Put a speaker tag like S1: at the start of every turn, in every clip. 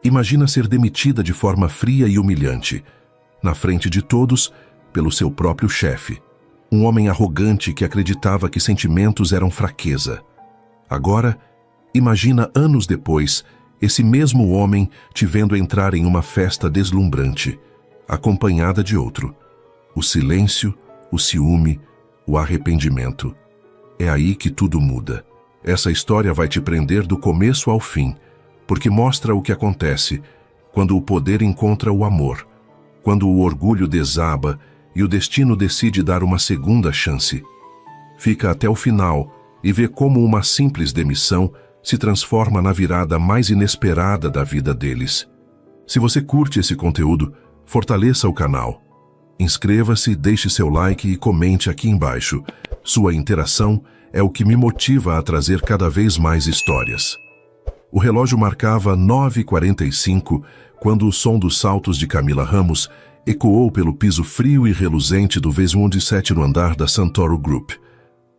S1: Imagina ser demitida de forma fria e humilhante, na frente de todos, pelo seu próprio chefe. Um homem arrogante que acreditava que sentimentos eram fraqueza. Agora, imagina anos depois, esse mesmo homem te vendo entrar em uma festa deslumbrante, acompanhada de outro. O silêncio, o ciúme, o arrependimento. É aí que tudo muda. Essa história vai te prender do começo ao fim, porque mostra o que acontece quando o poder encontra o amor, quando o orgulho desaba e o destino decide dar uma segunda chance. Fica até o final e vê como uma simples demissão se transforma na virada mais inesperada da vida deles. Se você curte esse conteúdo, fortaleça o canal. Inscreva-se, deixe seu like e comente aqui embaixo. Sua interação é o que me motiva a trazer cada vez mais histórias. O relógio marcava 9h45 quando o som dos saltos de Camila Ramos ecoou pelo piso frio e reluzente do V117 andar da Santoro Group.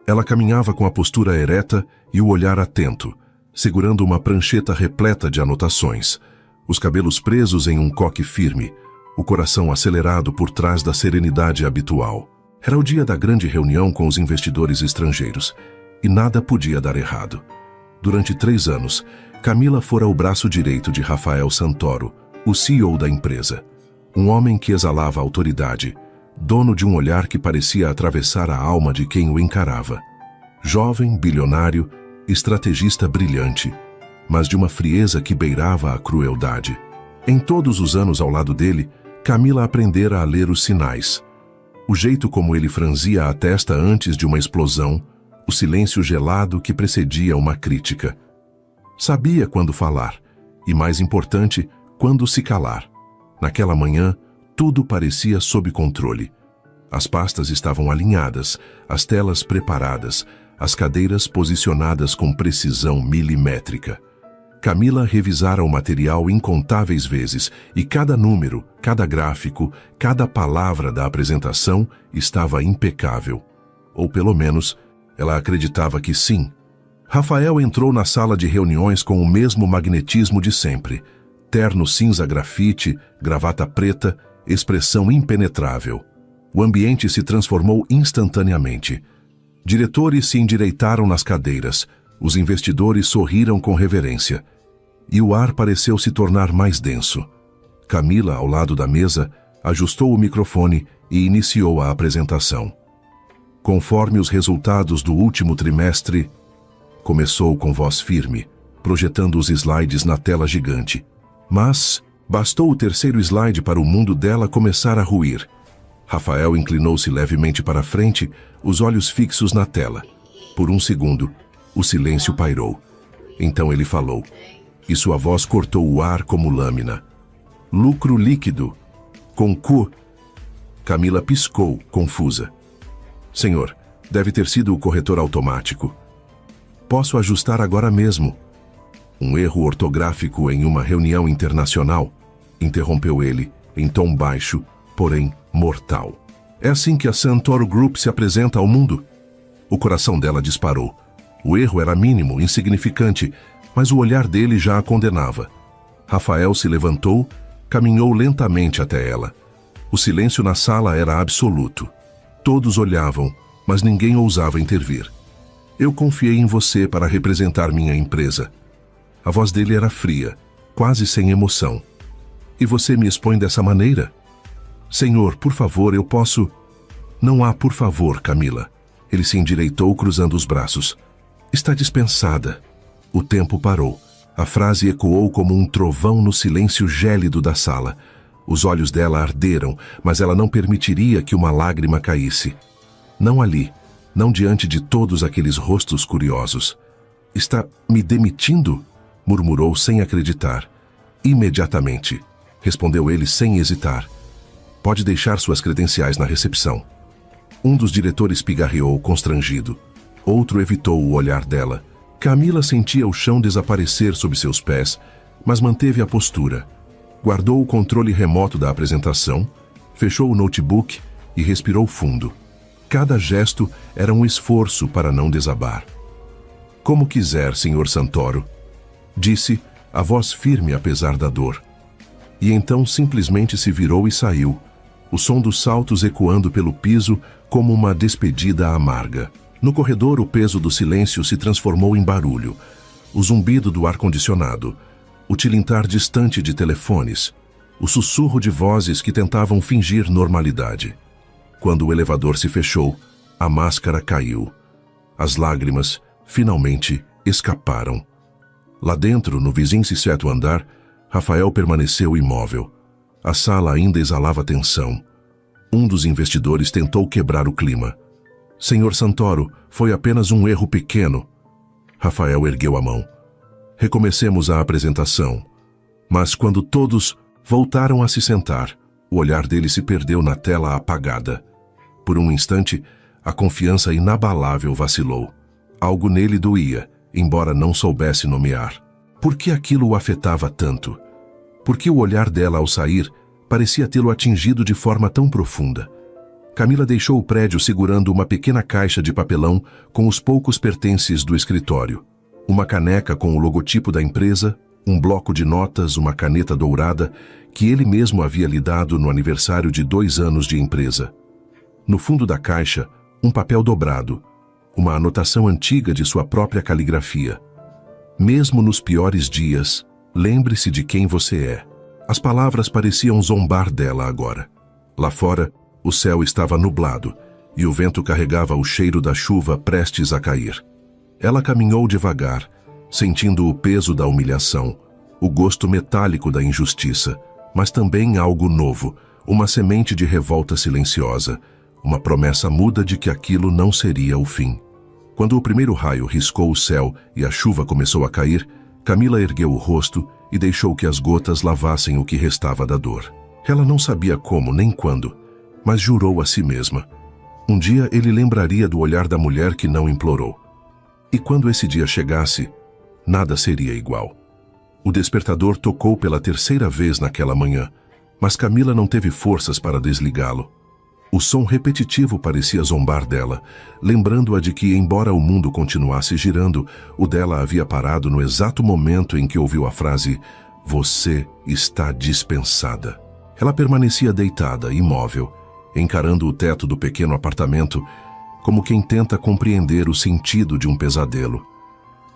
S1: Ela caminhava com a postura ereta e o olhar atento, segurando uma prancheta repleta de anotações, os cabelos presos em um coque firme, o coração acelerado por trás da serenidade habitual. Era o dia da grande reunião com os investidores estrangeiros, e nada podia dar errado. Durante 3 anos, Camila fora o braço direito de Rafael Santoro, o CEO da empresa. Um homem que exalava autoridade, dono de um olhar que parecia atravessar a alma de quem o encarava. Jovem, bilionário, estrategista brilhante, mas de uma frieza que beirava a crueldade. Em todos os anos ao lado dele, Camila aprendera a ler os sinais. O jeito como ele franzia a testa antes de uma explosão, o silêncio gelado que precedia uma crítica. Sabia quando falar, e mais importante, quando se calar. Naquela manhã, tudo parecia sob controle. As pastas estavam alinhadas, as telas preparadas, as cadeiras posicionadas com precisão milimétrica. Camila revisara o material incontáveis vezes e cada número, cada gráfico, cada palavra da apresentação estava impecável. Ou pelo menos, ela acreditava que sim. Rafael entrou na sala de reuniões com o mesmo magnetismo de sempre. Terno cinza grafite, gravata preta, expressão impenetrável. O ambiente se transformou instantaneamente. Diretores se endireitaram nas cadeiras, os investidores sorriram com reverência. E o ar pareceu se tornar mais denso. Camila, ao lado da mesa, ajustou o microfone e iniciou a apresentação. Conforme os resultados do último trimestre, começou com voz firme, projetando os slides na tela gigante. Mas bastou o terceiro slide para o mundo dela começar a ruir. Rafael inclinou-se levemente para frente, os olhos fixos na tela. Por um segundo, o silêncio pairou. Então ele falou, e sua voz cortou o ar como lâmina. Lucro líquido. Com Q. Camila piscou, confusa. Senhor, deve ter sido o corretor automático. Posso ajustar agora mesmo. Um erro ortográfico em uma reunião internacional, interrompeu ele, em tom baixo, porém mortal. É assim que a Santoro Group se apresenta ao mundo? O coração dela disparou. O erro era mínimo, insignificante, mas o olhar dele já a condenava. Rafael se levantou, caminhou lentamente até ela. O silêncio na sala era absoluto. Todos olhavam, mas ninguém ousava intervir. Eu confiei em você para representar minha empresa. A voz dele era fria, quase sem emoção. E você me expõe dessa maneira? Senhor, por favor, eu posso... Não há por favor, Camila. Ele se endireitou cruzando os braços. Está dispensada. O tempo parou. A frase ecoou como um trovão no silêncio gélido da sala. Os olhos dela arderam, mas ela não permitiria que uma lágrima caísse. Não ali, não diante de todos aqueles rostos curiosos. Está me demitindo? Murmurou sem acreditar. Imediatamente, respondeu ele sem hesitar. Pode deixar suas credenciais na recepção. Um dos diretores pigarreou, constrangido. Outro evitou o olhar dela. Camila sentia o chão desaparecer sob seus pés, mas manteve a postura. Guardou o controle remoto da apresentação, fechou o notebook e respirou fundo. Cada gesto era um esforço para não desabar. Como quiser, Sr. Santoro, disse, a voz firme apesar da dor. E então simplesmente se virou e saiu, o som dos saltos ecoando pelo piso como uma despedida amarga. No corredor, o peso do silêncio se transformou em barulho. O zumbido do ar-condicionado, o tilintar distante de telefones, o sussurro de vozes que tentavam fingir normalidade. Quando o elevador se fechou, a máscara caiu. As lágrimas, finalmente, escaparam. Lá dentro, no 27º andar, Rafael permaneceu imóvel. A sala ainda exalava tensão. Um dos investidores tentou quebrar o clima. Senhor Santoro, foi apenas um erro pequeno. Rafael ergueu a mão. Recomecemos a apresentação. Mas quando todos voltaram a se sentar, o olhar dele se perdeu na tela apagada. Por um instante, a confiança inabalável vacilou. Algo nele doía, embora não soubesse nomear. Por que aquilo o afetava tanto? Por que o olhar dela ao sair parecia tê-lo atingido de forma tão profunda? Camila deixou o prédio segurando uma pequena caixa de papelão com os poucos pertences do escritório. Uma caneca com o logotipo da empresa, um bloco de notas, uma caneta dourada que ele mesmo havia lhe dado no aniversário de 2 anos de empresa. No fundo da caixa, um papel dobrado, uma anotação antiga de sua própria caligrafia. Mesmo nos piores dias, lembre-se de quem você é. As palavras pareciam zombar dela agora. Lá fora, o céu estava nublado e o vento carregava o cheiro da chuva prestes a cair. Ela caminhou devagar, sentindo o peso da humilhação, o gosto metálico da injustiça, mas também algo novo, uma semente de revolta silenciosa, uma promessa muda de que aquilo não seria o fim. Quando o primeiro raio riscou o céu e a chuva começou a cair, Camila ergueu o rosto e deixou que as gotas lavassem o que restava da dor. Ela não sabia como nem quando, mas jurou a si mesma. Um dia ele lembraria do olhar da mulher que não implorou. E quando esse dia chegasse, nada seria igual. O despertador tocou pela 3ª vez naquela manhã, mas Camila não teve forças para desligá-lo. O som repetitivo parecia zombar dela, lembrando-a de que, embora o mundo continuasse girando, o dela havia parado no exato momento em que ouviu a frase "Você está dispensada". Ela permanecia deitada, imóvel, encarando o teto do pequeno apartamento, como quem tenta compreender o sentido de um pesadelo.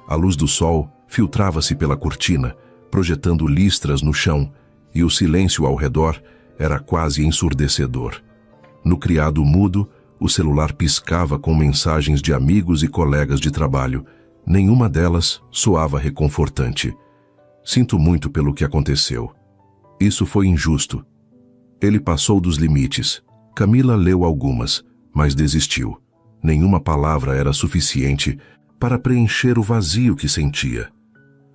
S1: A luz do sol filtrava-se pela cortina, projetando listras no chão, e o silêncio ao redor era quase ensurdecedor. No criado mudo, o celular piscava com mensagens de amigos e colegas de trabalho. Nenhuma delas soava reconfortante. Sinto muito pelo que aconteceu. Isso foi injusto. Ele passou dos limites. Camila leu algumas, mas desistiu. Nenhuma palavra era suficiente para preencher o vazio que sentia.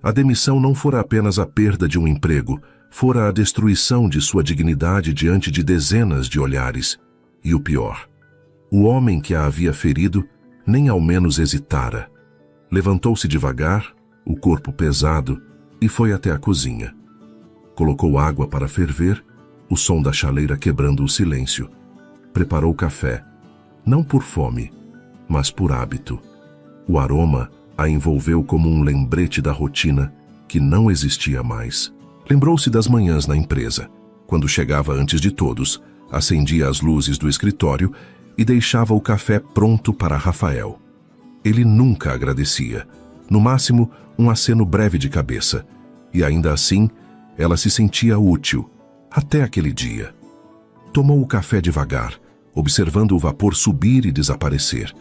S1: A demissão não fora apenas a perda de um emprego, fora a destruição de sua dignidade diante de dezenas de olhares. E o pior, o homem que a havia ferido nem ao menos hesitara. Levantou-se devagar, o corpo pesado, e foi até a cozinha. Colocou água para ferver, o som da chaleira quebrando o silêncio. Preparou café, não por fome, mas por hábito. O aroma a envolveu como um lembrete da rotina que não existia mais. Lembrou-se das manhãs na empresa, quando chegava antes de todos, acendia as luzes do escritório e deixava o café pronto para Rafael. Ele nunca agradecia, no máximo um aceno breve de cabeça, e ainda assim ela se sentia útil, até aquele dia. Tomou o café devagar, observando o vapor subir e desaparecer.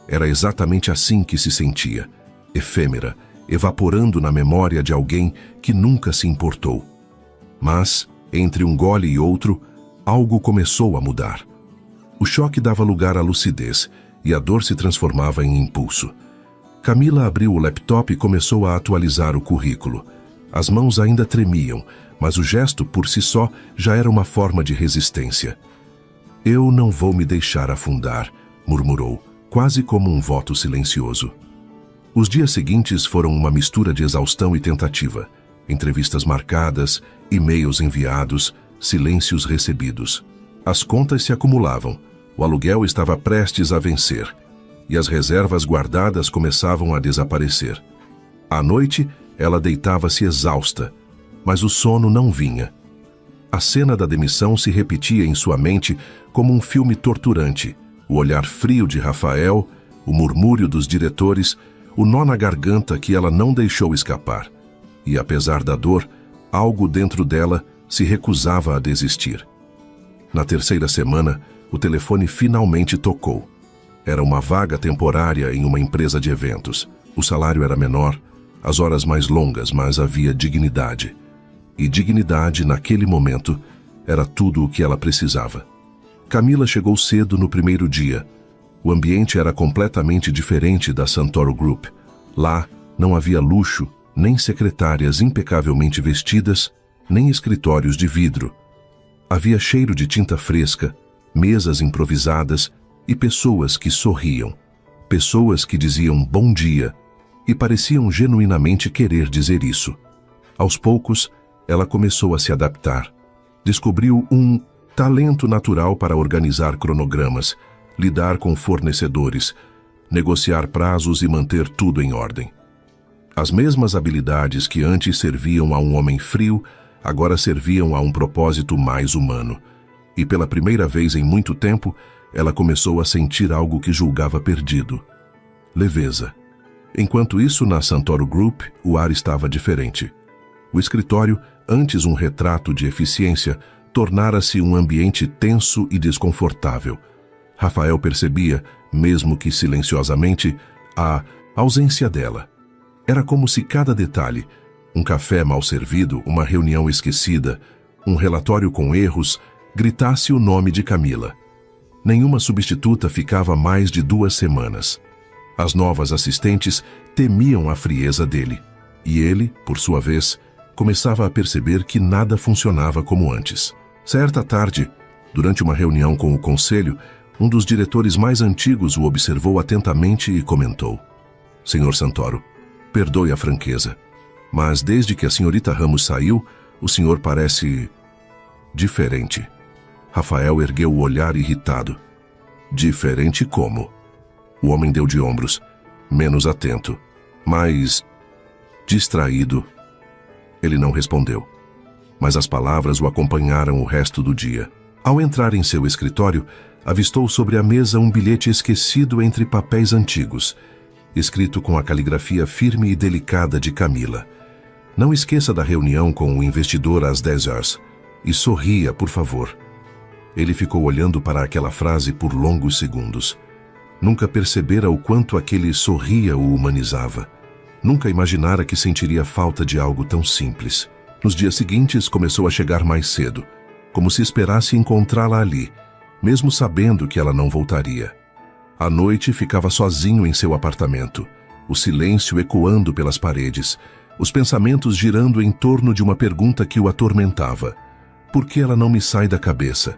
S1: Era exatamente assim que se sentia, efêmera, evaporando na memória de alguém que nunca se importou. Mas, entre um gole e outro, algo começou a mudar. O choque dava lugar à lucidez e a dor se transformava em impulso. Camila abriu o laptop e começou a atualizar o currículo. As mãos ainda tremiam, mas o gesto por si só já era uma forma de resistência. "Eu não vou me deixar afundar", murmurou, quase como um voto silencioso. Os dias seguintes foram uma mistura de exaustão e tentativa. Entrevistas marcadas, e-mails enviados, silêncios recebidos. As contas se acumulavam, o aluguel estava prestes a vencer, e as reservas guardadas começavam a desaparecer. À noite, Ela deitava-se exausta, mas o sono não vinha. A cena da demissão se repetia em sua mente como um filme torturante. O olhar frio de Rafael, o murmúrio dos diretores, o nó na garganta que ela não deixou escapar. E apesar da dor, algo dentro dela se recusava a desistir. Na terceira semana, o telefone finalmente tocou. Era uma vaga temporária em uma empresa de eventos. O salário era menor, as horas mais longas, mas havia dignidade. E dignidade, naquele momento, era tudo o que ela precisava. Camila chegou cedo no primeiro dia. O ambiente era completamente diferente da Santoro Group. Lá não havia luxo, nem secretárias impecavelmente vestidas, nem escritórios de vidro. Havia cheiro de tinta fresca, mesas improvisadas e pessoas que sorriam. Pessoas que diziam bom dia e pareciam genuinamente querer dizer isso. Aos poucos, ela começou a se adaptar. Descobriu um talento natural para organizar cronogramas, lidar com fornecedores, negociar prazos e manter tudo em ordem. As mesmas habilidades que antes serviam a um homem frio, agora serviam a um propósito mais humano. E pela primeira vez em muito tempo, ela começou a sentir algo que julgava perdido: leveza. Enquanto isso, na Santoro Group, o ar estava diferente. O escritório, antes um retrato de eficiência, tornara-se um ambiente tenso e desconfortável. Rafael percebia, mesmo que silenciosamente, a ausência dela. Era como se cada detalhe, um café mal servido, uma reunião esquecida, um relatório com erros, gritasse o nome de Camila. Nenhuma substituta ficava mais de 2 semanas. As novas assistentes temiam a frieza dele. E ele, por sua vez, começava a perceber que nada funcionava como antes. Certa tarde, durante uma reunião com o conselho, um dos diretores mais antigos o observou atentamente e comentou: "Senhor Santoro, perdoe a franqueza, mas desde que a senhorita Ramos saiu, o senhor parece diferente." Rafael ergueu o olhar irritado. "Diferente como?" O homem deu de ombros, menos atento, mais distraído. Ele não respondeu, mas as palavras o acompanharam o resto do dia. Ao entrar em seu escritório, avistou sobre a mesa um bilhete esquecido entre papéis antigos, escrito com a caligrafia firme e delicada de Camila: "Não esqueça da reunião com o investidor às 10 horas. E sorria, por favor." Ele ficou olhando para aquela frase por longos segundos. Nunca percebera o quanto aquele sorria o humanizava. Nunca imaginara que sentiria falta de algo tão simples. Nos dias seguintes, começou a chegar mais cedo, como se esperasse encontrá-la ali, mesmo sabendo que ela não voltaria. À noite, ficava sozinho em seu apartamento, o silêncio ecoando pelas paredes, os pensamentos girando em torno de uma pergunta que o atormentava: por que ela não me sai da cabeça?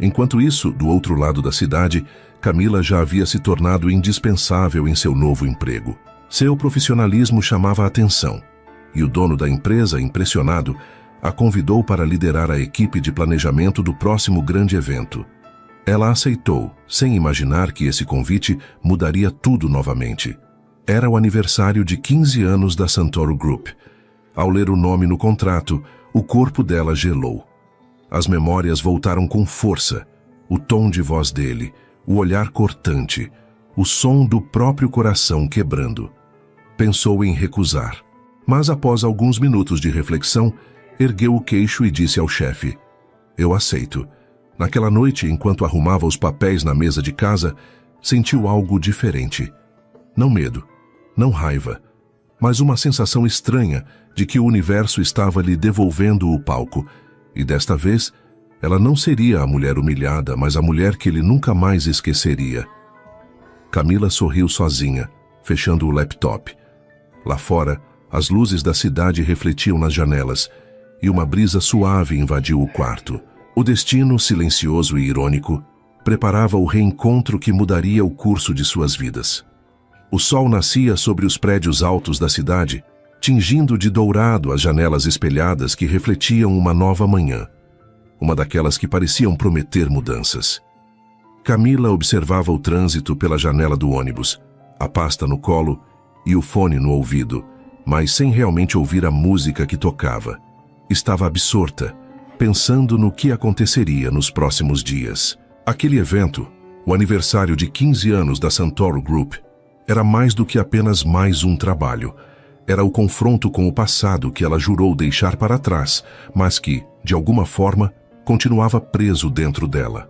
S1: Enquanto isso, do outro lado da cidade, Camila já havia se tornado indispensável em seu novo emprego. Seu profissionalismo chamava a atenção, e o dono da empresa, impressionado, a convidou para liderar a equipe de planejamento do próximo grande evento. Ela aceitou, sem imaginar que esse convite mudaria tudo novamente. Era o aniversário de 15 anos da Santoro Group. Ao ler o nome no contrato, o corpo dela gelou. As memórias voltaram com força, o tom de voz dele, o olhar cortante, o som do próprio coração quebrando. Pensou em recusar, mas após alguns minutos de reflexão, ergueu o queixo e disse ao chefe: "Eu aceito." Naquela noite, enquanto arrumava os papéis na mesa de casa, sentiu algo diferente. Não medo, não raiva, mas uma sensação estranha de que o universo estava lhe devolvendo o palco, e desta vez, ela não seria a mulher humilhada, mas a mulher que ele nunca mais esqueceria. Camila sorriu sozinha, fechando o laptop. Lá fora, as luzes da cidade refletiam nas janelas, e uma brisa suave invadiu o quarto. O destino, silencioso e irônico, preparava o reencontro que mudaria o curso de suas vidas. O sol nascia sobre os prédios altos da cidade, tingindo de dourado as janelas espelhadas que refletiam uma nova manhã, uma daquelas que pareciam prometer mudanças. Camila observava o trânsito pela janela do ônibus, a pasta no colo e o fone no ouvido, mas sem realmente ouvir a música que tocava. Estava absorta, pensando no que aconteceria nos próximos dias. Aquele evento, o aniversário de 15 anos da Santoro Group, era mais do que apenas mais um trabalho. Era o confronto com o passado que ela jurou deixar para trás, mas que, de alguma forma, continuava preso dentro dela.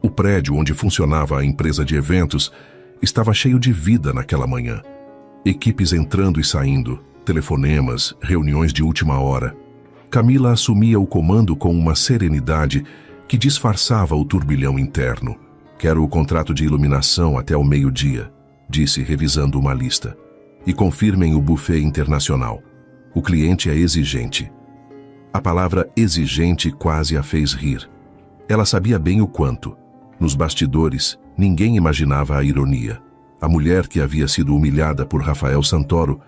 S1: O prédio onde funcionava a empresa de eventos estava cheio de vida naquela manhã. Equipes entrando e saindo, telefonemas, reuniões de última hora. Camila assumia o comando com uma serenidade que disfarçava o turbilhão interno. "Quero o contrato de iluminação até o meio-dia", disse, revisando uma lista. "E confirmem o buffet internacional. O cliente é exigente." A palavra exigente quase a fez rir. Ela sabia bem o quanto. Nos bastidores, ninguém imaginava a ironia. A mulher que havia sido humilhada por Rafael Santoro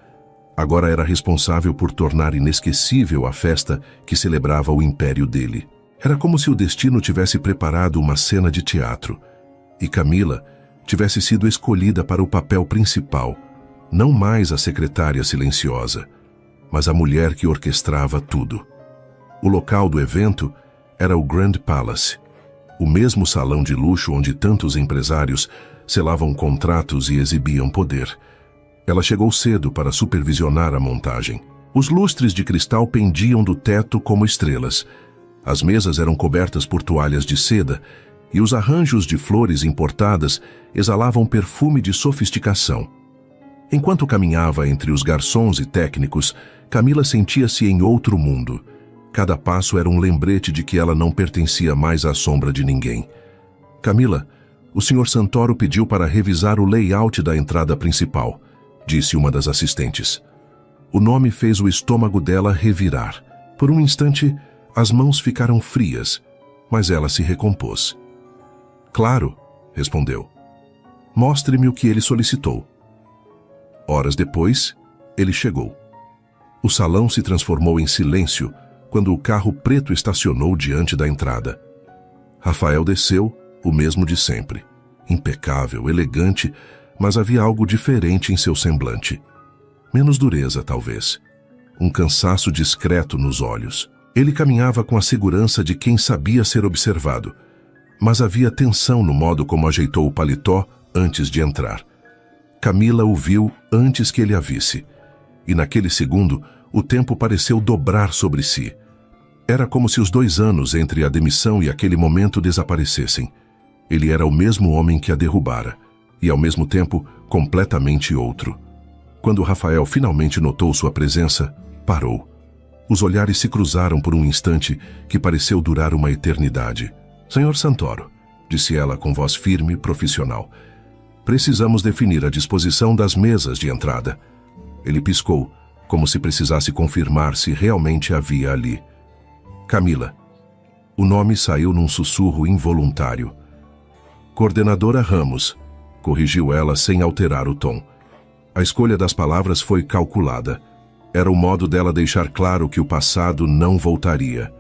S1: agora era responsável por tornar inesquecível a festa que celebrava o império dele. Era como se o destino tivesse preparado uma cena de teatro e Camila tivesse sido escolhida para o papel principal, não mais a secretária silenciosa, mas a mulher que orquestrava tudo. O local do evento era o Grand Palace, o mesmo salão de luxo onde tantos empresários selavam contratos e exibiam poder. Ela chegou cedo para supervisionar a montagem. Os lustres de cristal pendiam do teto como estrelas. As mesas eram cobertas por toalhas de seda e os arranjos de flores importadas exalavam perfume de sofisticação. Enquanto caminhava entre os garçons e técnicos, Camila sentia-se em outro mundo. Cada passo era um lembrete de que ela não pertencia mais à sombra de ninguém. "Camila, o Sr. Santoro pediu para revisar o layout da entrada principal", disse uma das assistentes. O nome fez o estômago dela revirar. Por um instante, as mãos ficaram frias, mas ela se recompôs. "Claro", respondeu. "Mostre-me o que ele solicitou." Horas depois, ele chegou. O salão se transformou em silêncio quando o carro preto estacionou diante da entrada. Rafael desceu, o mesmo de sempre. Impecável, elegante, mas havia algo diferente em seu semblante. Menos dureza, talvez. Um cansaço discreto nos olhos. Ele caminhava com a segurança de quem sabia ser observado, mas havia tensão no modo como ajeitou o paletó antes de entrar. Camila o viu antes que ele a visse, e naquele segundo o tempo pareceu dobrar sobre si. Era como se os 2 anos entre a demissão e aquele momento desaparecessem. Ele era o mesmo homem que a derrubara, e ao mesmo tempo completamente outro. Quando Rafael finalmente notou sua presença, parou. Os olhares se cruzaram por um instante que pareceu durar uma eternidade. "Sr. Santoro", disse ela com voz firme e profissional, "precisamos definir a disposição das mesas de entrada." Ele piscou, como se precisasse confirmar se realmente havia ali. "Camila." O nome saiu num sussurro involuntário. "Coordenadora Ramos", corrigiu ela sem alterar o tom. A escolha das palavras foi calculada. Era o modo dela deixar claro que o passado não voltaria.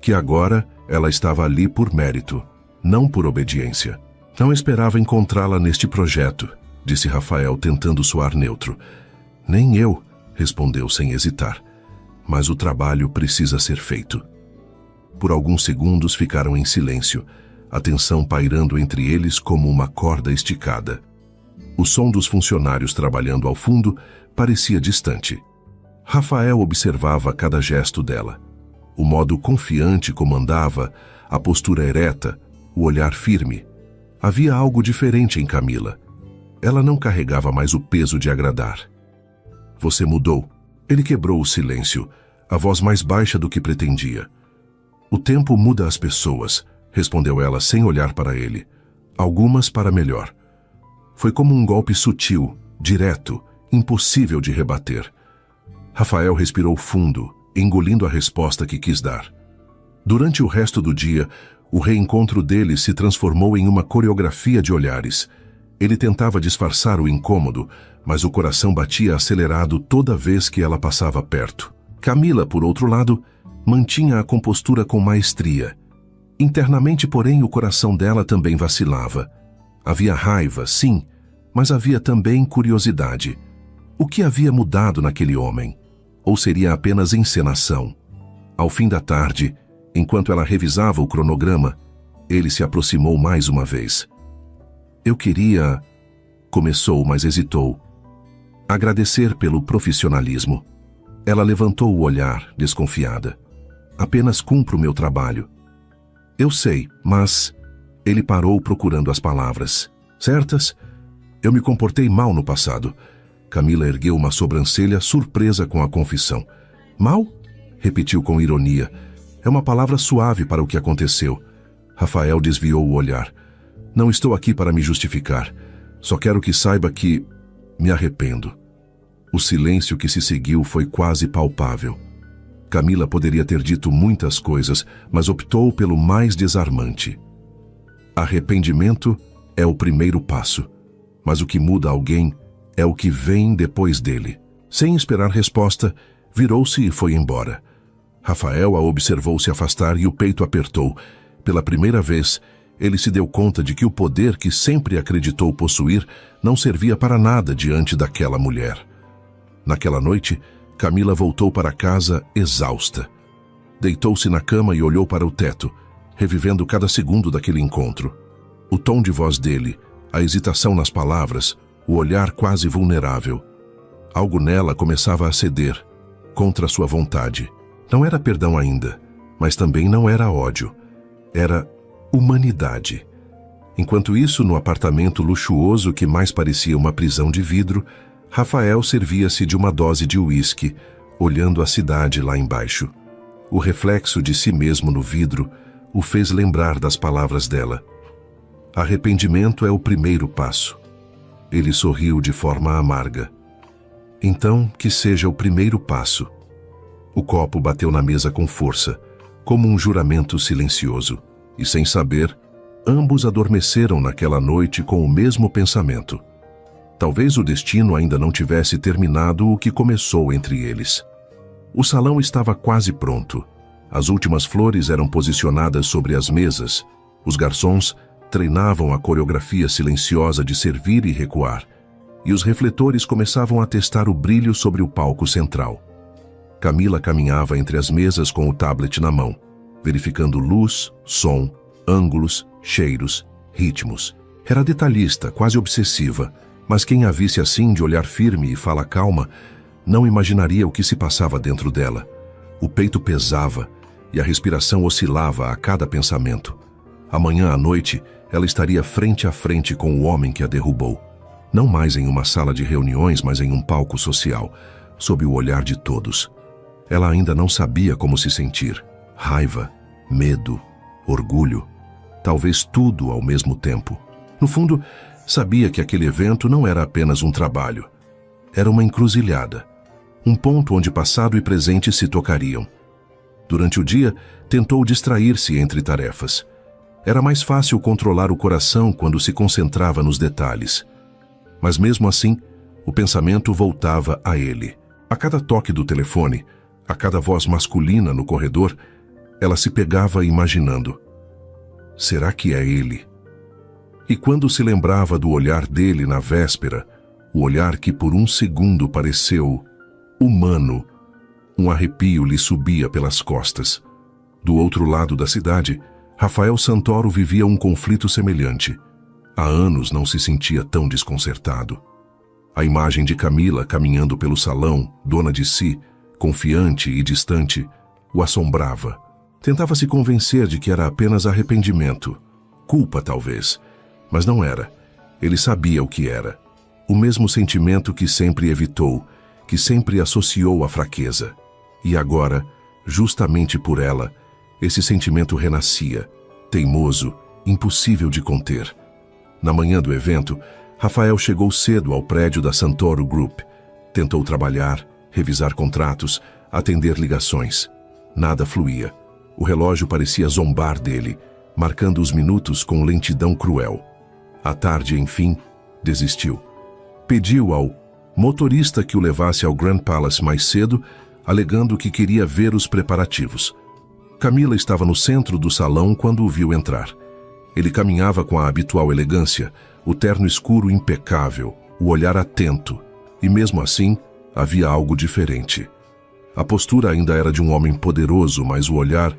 S1: Que agora ela estava ali por mérito, não por obediência. "Não esperava encontrá-la neste projeto", disse Rafael, tentando soar neutro. "Nem eu", respondeu sem hesitar. "Mas o trabalho precisa ser feito." Por alguns segundos ficaram em silêncio, a tensão pairando entre eles como uma corda esticada. O som dos funcionários trabalhando ao fundo parecia distante. Rafael observava cada gesto dela. O modo confiante como andava, a postura ereta, o olhar firme. Havia algo diferente em Camila. Ela não carregava mais o peso de agradar. "Você mudou." Ele quebrou o silêncio, a voz mais baixa do que pretendia. "O tempo muda as pessoas", respondeu ela sem olhar para ele. "Algumas para melhor." Foi como um golpe sutil, direto, impossível de rebater. Rafael respirou fundo, engolindo a resposta que quis dar. Durante o resto do dia, o reencontro deles se transformou em uma coreografia de olhares. Ele tentava disfarçar o incômodo, mas o coração batia acelerado toda vez que ela passava perto. Camila, por outro lado, mantinha a compostura com maestria. Internamente, porém, o coração dela também vacilava. Havia raiva, sim, mas havia também curiosidade. O que havia mudado naquele homem? Ou seria apenas encenação? Ao fim da tarde, enquanto ela revisava o cronograma, ele se aproximou mais uma vez. Eu queria... Começou, mas hesitou. Agradecer pelo profissionalismo. Ela levantou o olhar, desconfiada. Apenas cumpro o meu trabalho. Eu sei, mas... Ele parou procurando as palavras. Certas? Eu me comportei mal no passado. Camila ergueu uma sobrancelha, surpresa com a confissão. Mal? Repetiu com ironia. É uma palavra suave para o que aconteceu. Rafael desviou o olhar. Não estou aqui para me justificar. Só quero que saiba que... me arrependo. O silêncio que se seguiu foi quase palpável. Camila poderia ter dito muitas coisas, mas optou pelo mais desarmante. Arrependimento é o primeiro passo, mas o que muda alguém é o que vem depois dele. Sem esperar resposta, virou-se e foi embora. Rafael a observou se afastar e o peito apertou. Pela primeira vez, ele se deu conta de que o poder que sempre acreditou possuir não servia para nada diante daquela mulher. Naquela noite, Camila voltou para casa exausta. Deitou-se na cama e olhou para o teto, revivendo cada segundo daquele encontro. O tom de voz dele, a hesitação nas palavras, o olhar quase vulnerável. Algo nela começava a ceder, contra sua vontade. Não era perdão ainda, mas também não era ódio. Era humanidade. Enquanto isso, no apartamento luxuoso que mais parecia uma prisão de vidro, Rafael servia-se de uma dose de uísque, olhando a cidade lá embaixo. O reflexo de si mesmo no vidro o fez lembrar das palavras dela. Arrependimento é o primeiro passo. Ele sorriu de forma amarga. Então, que seja o primeiro passo. O copo bateu na mesa com força, como um juramento silencioso. E sem saber, ambos adormeceram naquela noite com o mesmo pensamento. Talvez o destino ainda não tivesse terminado o que começou entre eles. O salão estava quase pronto. As últimas flores eram posicionadas sobre as mesas. Os garçons treinavam a coreografia silenciosa de servir e recuar. E os refletores começavam a testar o brilho sobre o palco central. Camila caminhava entre as mesas com o tablet na mão, verificando luz, som, ângulos, cheiros, ritmos. Era detalhista, quase obsessiva, mas quem a visse assim, de olhar firme e fala calma, não imaginaria o que se passava dentro dela. O peito pesava e a respiração oscilava a cada pensamento. Amanhã à noite, ela estaria frente a frente com o homem que a derrubou. Não mais em uma sala de reuniões, mas em um palco social, sob o olhar de todos. Ela ainda não sabia como se sentir. Raiva, medo, orgulho, talvez tudo ao mesmo tempo. No fundo, sabia que aquele evento não era apenas um trabalho. Era uma encruzilhada, um ponto onde passado e presente se tocariam. Durante o dia, tentou distrair-se entre tarefas. Era mais fácil controlar o coração quando se concentrava nos detalhes. Mas mesmo assim, o pensamento voltava a ele. A cada toque do telefone, a cada voz masculina no corredor, ela se pegava imaginando: será que é ele? E quando se lembrava do olhar dele na véspera, o olhar que por um segundo pareceu humano, um arrepio lhe subia pelas costas. Do outro lado da cidade, Rafael Santoro vivia um conflito semelhante. Há anos não se sentia tão desconcertado. A imagem de Camila caminhando pelo salão, dona de si, confiante e distante, o assombrava. Tentava se convencer de que era apenas arrependimento. Culpa, talvez. Mas não era. Ele sabia o que era. O mesmo sentimento que sempre evitou, que sempre associou à fraqueza. E agora, justamente por ela, esse sentimento renascia, teimoso, impossível de conter. Na manhã do evento, Rafael chegou cedo ao prédio da Santoro Group. Tentou trabalhar, revisar contratos, atender ligações. Nada fluía. O relógio parecia zombar dele, marcando os minutos com lentidão cruel. À tarde, enfim, desistiu. Pediu ao motorista que o levasse ao Grand Palace mais cedo, alegando que queria ver os preparativos. Camila estava no centro do salão quando o viu entrar. Ele caminhava com a habitual elegância, o terno escuro impecável, o olhar atento, e mesmo assim havia algo diferente. A postura ainda era de um homem poderoso, mas o olhar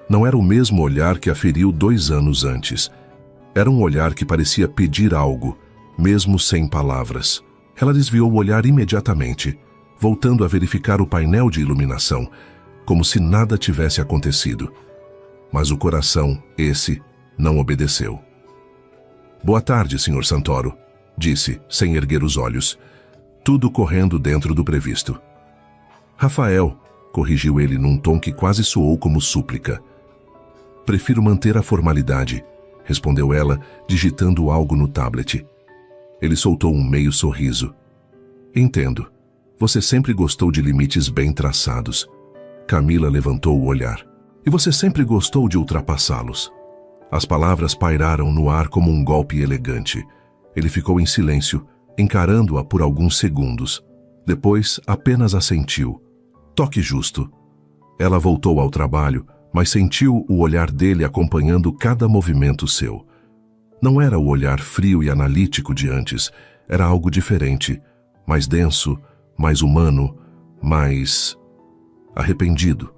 S1: não era o mesmo olhar que a feriu 2 anos antes. Era um olhar que parecia pedir algo, mesmo sem palavras. Ela desviou o olhar imediatamente, voltando a verificar o painel de iluminação, como se nada tivesse acontecido. Mas o coração, esse, não obedeceu. "Boa tarde, Sr. Santoro", disse, sem erguer os olhos. Tudo correndo dentro do previsto. "Rafael", corrigiu ele num tom que quase soou como súplica. "Prefiro manter a formalidade", respondeu ela, digitando algo no tablet. Ele soltou um meio sorriso. "Entendo. Você sempre gostou de limites bem traçados." Camila levantou o olhar. "E você sempre gostou de ultrapassá-los." As palavras pairaram no ar como um golpe elegante. Ele ficou em silêncio, encarando-a por alguns segundos. Depois, apenas assentiu. "Toque justo." Ela voltou ao trabalho, mas sentiu o olhar dele acompanhando cada movimento seu. Não era o olhar frio e analítico de antes, era algo diferente, mais denso, mais humano, mais arrependido.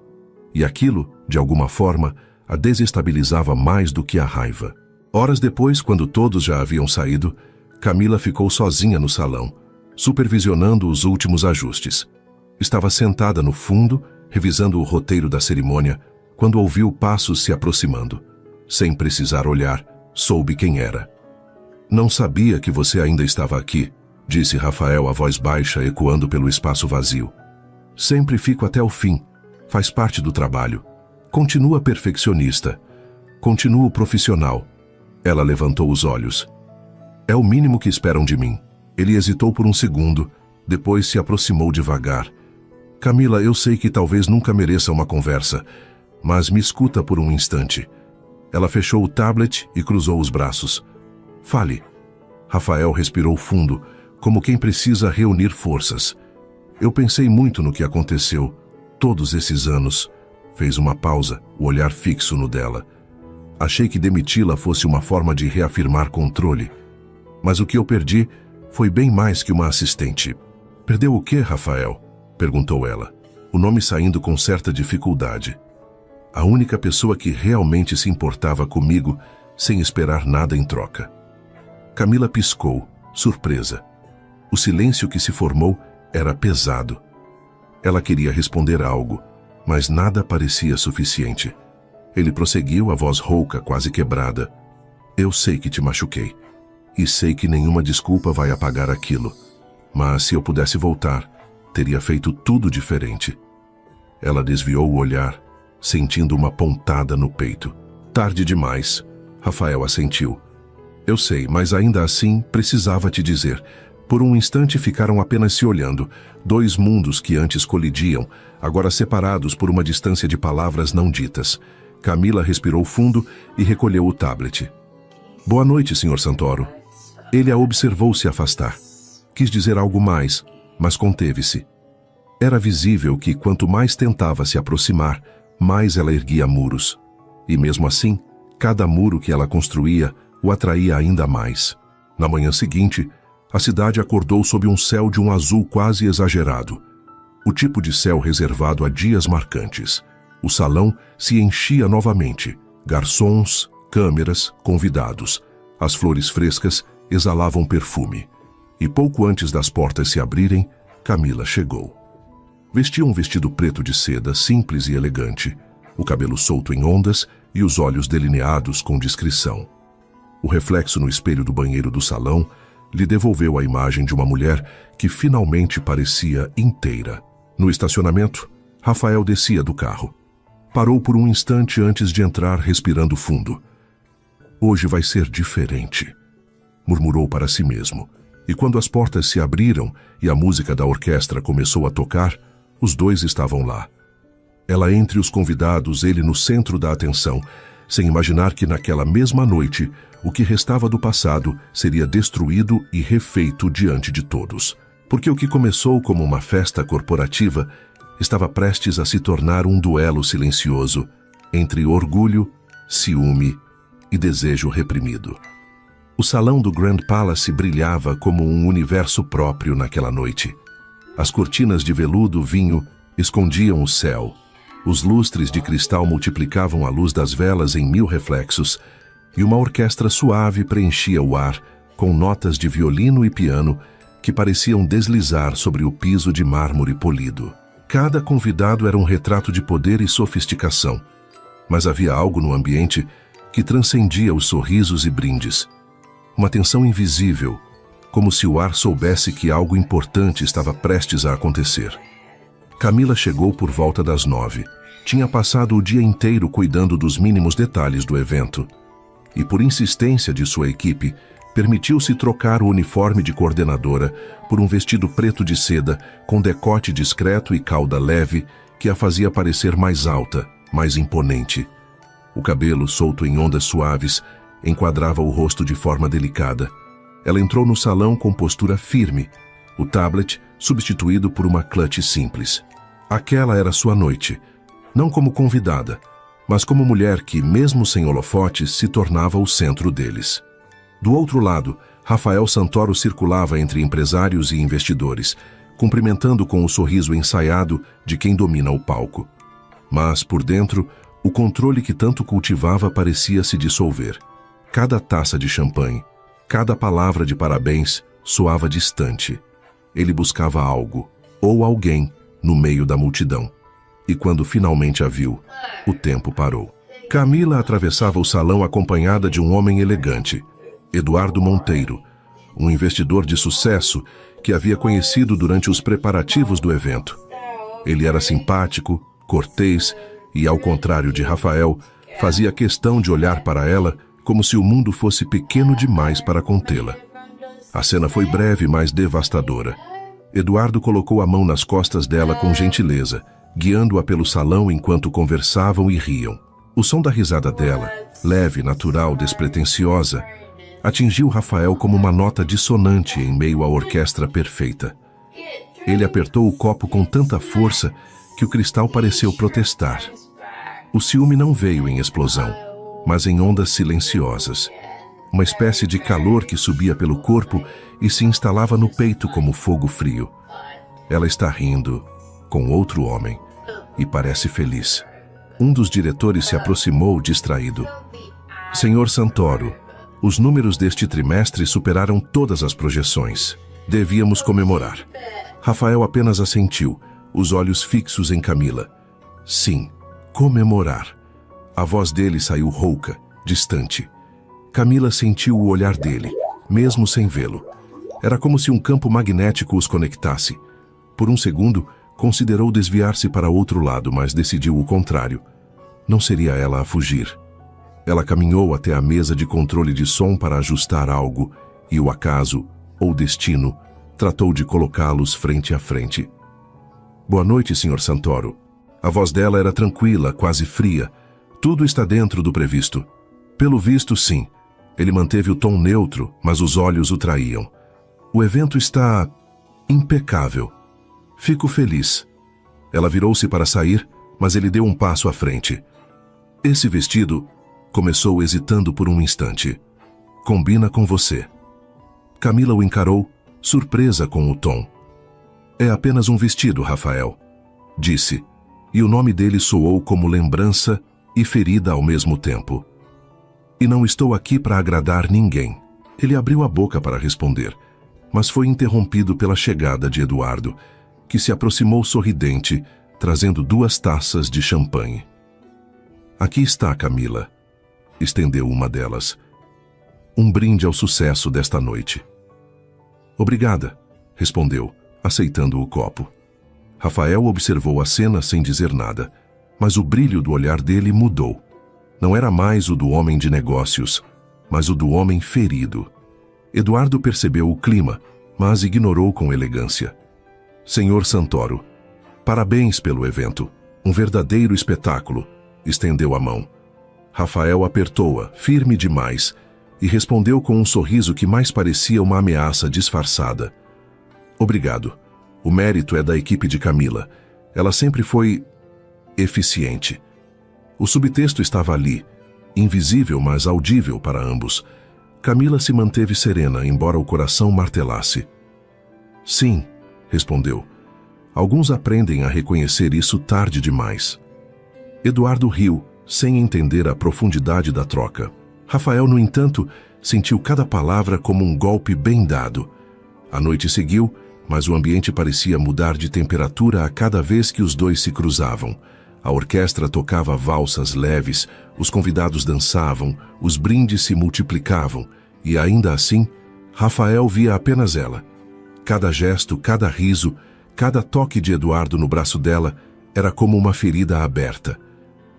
S1: E aquilo, de alguma forma, a desestabilizava mais do que a raiva. Horas depois, quando todos já haviam saído, Camila ficou sozinha no salão, supervisionando os últimos ajustes. Estava sentada no fundo, revisando o roteiro da cerimônia, quando ouviu passos se aproximando. Sem precisar olhar, soube quem era. "Não sabia que você ainda estava aqui", disse Rafael, a voz baixa ecoando pelo espaço vazio. "Sempre fico até o fim. Faz parte do trabalho. Continua perfeccionista. Continuo profissional." Ela levantou os olhos. "É o mínimo que esperam de mim." Ele hesitou por um segundo, depois se aproximou devagar. "Camila, eu sei que talvez nunca mereça uma conversa, mas me escuta por um instante." Ela fechou o tablet e cruzou os braços. "Fale." Rafael respirou fundo, como quem precisa reunir forças. "Eu pensei muito no que aconteceu, todos esses anos." Fez uma pausa, o olhar fixo no dela. "Achei que demiti-la fosse uma forma de reafirmar controle. Mas o que eu perdi foi bem mais que uma assistente." "Perdeu o quê, Rafael?" perguntou ela, o nome saindo com certa dificuldade. "A única pessoa que realmente se importava comigo, sem esperar nada em troca." Camila piscou, surpresa. O silêncio que se formou era pesado. Ela queria responder algo, mas nada parecia suficiente. Ele prosseguiu, a voz rouca, quase quebrada. "Eu sei que te machuquei. E sei que nenhuma desculpa vai apagar aquilo. Mas se eu pudesse voltar, teria feito tudo diferente." Ela desviou o olhar, sentindo uma pontada no peito. "Tarde demais." Rafael assentiu. "Eu sei, mas ainda assim precisava te dizer." Por um instante ficaram apenas se olhando, 2 mundos que antes colidiam, agora separados por uma distância de palavras não ditas. Camila respirou fundo e recolheu o tablet. "Boa noite, Sr. Santoro." Ele a observou se afastar. Quis dizer algo mais, mas conteve-se. Era visível que quanto mais tentava se aproximar, mais ela erguia muros. E mesmo assim, cada muro que ela construía o atraía ainda mais. Na manhã seguinte, a cidade acordou sob um céu de um azul quase exagerado. O tipo de céu reservado a dias marcantes. O salão se enchia novamente. Garçons, câmeras, convidados. As flores frescas exalavam perfume. E pouco antes das portas se abrirem, Camila chegou. Vestia um vestido preto de seda, simples e elegante, o cabelo solto em ondas e os olhos delineados com discrição. O reflexo no espelho do banheiro do salão lhe devolveu a imagem de uma mulher que finalmente parecia inteira. No estacionamento, Rafael descia do carro. Parou por um instante antes de entrar, respirando fundo. "Hoje vai ser diferente", murmurou para si mesmo. E quando as portas se abriram e a música da orquestra começou a tocar, os 2 estavam lá. Ela entre os convidados, ele no centro da atenção, sem imaginar que naquela mesma noite, o que restava do passado seria destruído e refeito diante de todos. Porque o que começou como uma festa corporativa estava prestes a se tornar um duelo silencioso entre orgulho, ciúme e desejo reprimido. O salão do Grand Palace brilhava como um universo próprio naquela noite. As cortinas de veludo vinho escondiam o céu. Os lustres de cristal multiplicavam a luz das velas em 1000 reflexos, e uma orquestra suave preenchia o ar com notas de violino e piano que pareciam deslizar sobre o piso de mármore polido. Cada convidado era um retrato de poder e sofisticação, mas havia algo no ambiente que transcendia os sorrisos e brindes. Uma tensão invisível, como se o ar soubesse que algo importante estava prestes a acontecer. Camila chegou por volta das 9. Tinha passado o dia inteiro cuidando dos mínimos detalhes do evento. E por insistência de sua equipe, permitiu-se trocar o uniforme de coordenadora por um vestido preto de seda com decote discreto e cauda leve que a fazia parecer mais alta, mais imponente. O cabelo, solto em ondas suaves, enquadrava o rosto de forma delicada. Ela entrou no salão com postura firme, o tablet substituído por uma clutch simples. Aquela era sua noite, não como convidada, mas como mulher que, mesmo sem holofotes, se tornava o centro deles. Do outro lado, Rafael Santoro circulava entre empresários e investidores, cumprimentando com o sorriso ensaiado de quem domina o palco. Mas, por dentro, o controle que tanto cultivava parecia se dissolver. Cada taça de champanhe, cada palavra de parabéns soava distante. Ele buscava algo, ou alguém, no meio da multidão. E quando finalmente a viu, o tempo parou. Camila atravessava o salão acompanhada de um homem elegante, Eduardo Monteiro, um investidor de sucesso que havia conhecido durante os preparativos do evento. Ele era simpático, cortês e, ao contrário de Rafael, fazia questão de olhar para ela como se o mundo fosse pequeno demais para contê-la. A cena foi breve, mas devastadora. Eduardo colocou a mão nas costas dela com gentileza, guiando-a pelo salão enquanto conversavam e riam. O som da risada dela, leve, natural, despretensiosa, atingiu Rafael como uma nota dissonante em meio à orquestra perfeita. Ele apertou o copo com tanta força que o cristal pareceu protestar. O ciúme não veio em explosão, mas em ondas silenciosas. Uma espécie de calor que subia pelo corpo e se instalava no peito como fogo frio. Ela está rindo, com outro homem, e parece feliz. Um dos diretores se aproximou, distraído. Senhor Santoro, os números deste trimestre superaram todas as projeções. Devíamos comemorar. Rafael apenas assentiu, os olhos fixos em Camila. Sim, comemorar. A voz dele saiu rouca, distante. Camila sentiu o olhar dele, mesmo sem vê-lo. Era como se um campo magnético os conectasse. Por um segundo, considerou desviar-se para outro lado, mas decidiu o contrário. Não seria ela a fugir. Ela caminhou até a mesa de controle de som para ajustar algo, e o acaso, ou destino, tratou de colocá-los frente a frente. Boa noite, Sr. Santoro. A voz dela era tranquila, quase fria. Tudo está dentro do previsto. Pelo visto, sim. Ele manteve o tom neutro, mas os olhos o traíam. O evento está impecável. Fico feliz. Ela virou-se para sair, mas ele deu um passo à frente. Esse vestido, começou hesitando por um instante. Combina com você. Camila o encarou, surpresa com o tom. É apenas um vestido, Rafael, disse, e o nome dele soou como lembrança e ferida ao mesmo tempo. E não estou aqui para agradar ninguém. Ele abriu a boca para responder, mas foi interrompido pela chegada de Eduardo, que se aproximou sorridente, trazendo 2 taças de champanhe. Aqui está, Camila. Estendeu uma delas. Um brinde ao sucesso desta noite. Obrigada, respondeu, aceitando o copo. Rafael observou a cena sem dizer nada, mas o brilho do olhar dele mudou. Não era mais o do homem de negócios, mas o do homem ferido. Eduardo percebeu o clima, mas ignorou com elegância. Senhor Santoro, parabéns pelo evento. Um verdadeiro espetáculo. Estendeu a mão. Rafael apertou-a, firme demais, e respondeu com um sorriso que mais parecia uma ameaça disfarçada. Obrigado. O mérito é da equipe de Camila. Ela sempre foi eficiente. O subtexto estava ali, invisível, mas audível para ambos. Camila se manteve serena, embora o coração martelasse. Sim, respondeu. Alguns aprendem a reconhecer isso tarde demais. Eduardo riu, sem entender a profundidade da troca. Rafael, no entanto, sentiu cada palavra como um golpe bem dado. A noite seguiu, mas o ambiente parecia mudar de temperatura a cada vez que os dois se cruzavam. A orquestra tocava valsas leves, os convidados dançavam, os brindes se multiplicavam, e ainda assim, Rafael via apenas ela. Cada gesto, cada riso, cada toque de Eduardo no braço dela era como uma ferida aberta.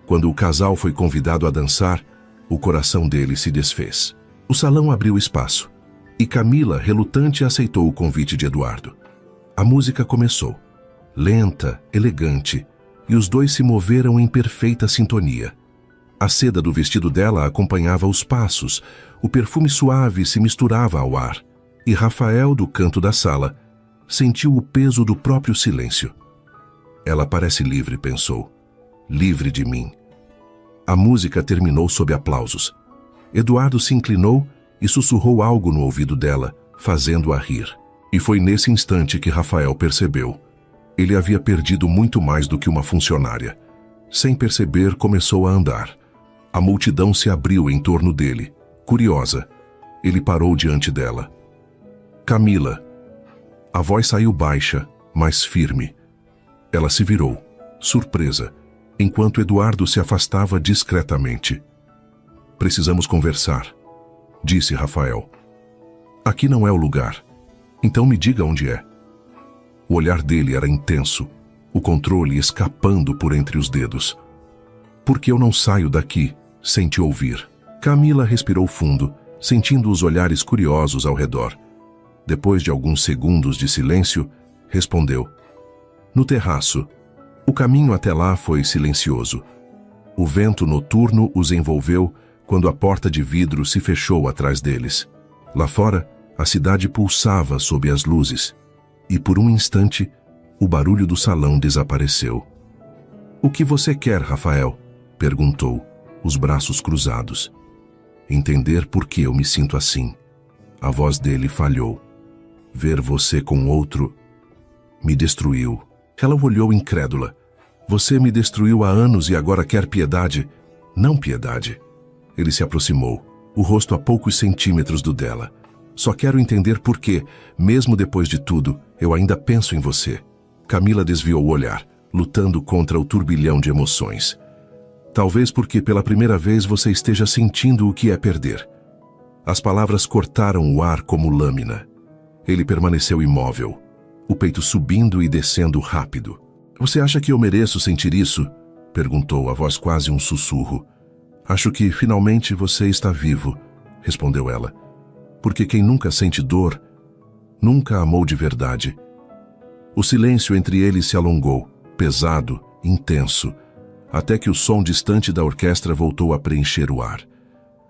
S1: Quando o casal foi convidado a dançar, o coração dele se desfez. O salão abriu espaço, e Camila, relutante, aceitou o convite de Eduardo. A música começou, lenta, elegante, e os dois se moveram em perfeita sintonia. A seda do vestido dela acompanhava os passos, o perfume suave se misturava ao ar, e Rafael, do canto da sala, sentiu o peso do próprio silêncio. Ela parece livre, pensou. Livre de mim. A música terminou sob aplausos. Eduardo se inclinou e sussurrou algo no ouvido dela, fazendo-a rir. E foi nesse instante que Rafael percebeu. Ele havia perdido muito mais do que uma funcionária. Sem perceber, começou a andar. A multidão se abriu em torno dele. Curiosa, ele parou diante dela. Camila. A voz saiu baixa, mas firme. Ela se virou, surpresa, enquanto Eduardo se afastava discretamente. Precisamos conversar, disse Rafael. Aqui não é o lugar. Então me diga onde é. O olhar dele era intenso, o controle escapando por entre os dedos. Porque eu não saio daqui sem te ouvir. Camila respirou fundo, sentindo os olhares curiosos ao redor. Depois de alguns segundos de silêncio, respondeu. No terraço. O caminho até lá foi silencioso. O vento noturno os envolveu quando a porta de vidro se fechou atrás deles. Lá fora, a cidade pulsava sob as luzes. E por um instante, o barulho do salão desapareceu. O que você quer, Rafael? Perguntou, os braços cruzados. Entender por que eu me sinto assim. A voz dele falhou. Ver você com outro me destruiu. Ela o olhou incrédula. Você me destruiu há anos e agora quer piedade? Não piedade. Ele se aproximou, o rosto a poucos centímetros do dela. Só quero entender por que, mesmo depois de tudo, eu ainda penso em você. Camila desviou o olhar, lutando contra o turbilhão de emoções. Talvez porque pela primeira vez você esteja sentindo o que é perder. As palavras cortaram o ar como lâmina. Ele permaneceu imóvel, o peito subindo e descendo rápido. Você acha que eu mereço sentir isso? Perguntou, a voz quase um sussurro. Acho que finalmente você está vivo, respondeu ela. Porque quem nunca sente dor, nunca amou de verdade. O silêncio entre eles se alongou, pesado, intenso, até que o som distante da orquestra voltou a preencher o ar.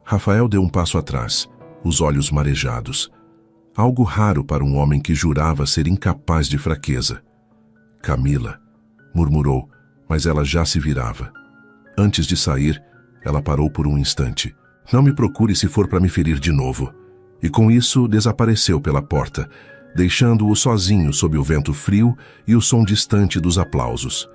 S1: Rafael deu um passo atrás, os olhos marejados. Algo raro para um homem que jurava ser incapaz de fraqueza. Camila, murmurou, mas ela já se virava. Antes de sair, ela parou por um instante. Não me procure se for para me ferir de novo. E com isso desapareceu pela porta, deixando-o sozinho sob o vento frio e o som distante dos aplausos.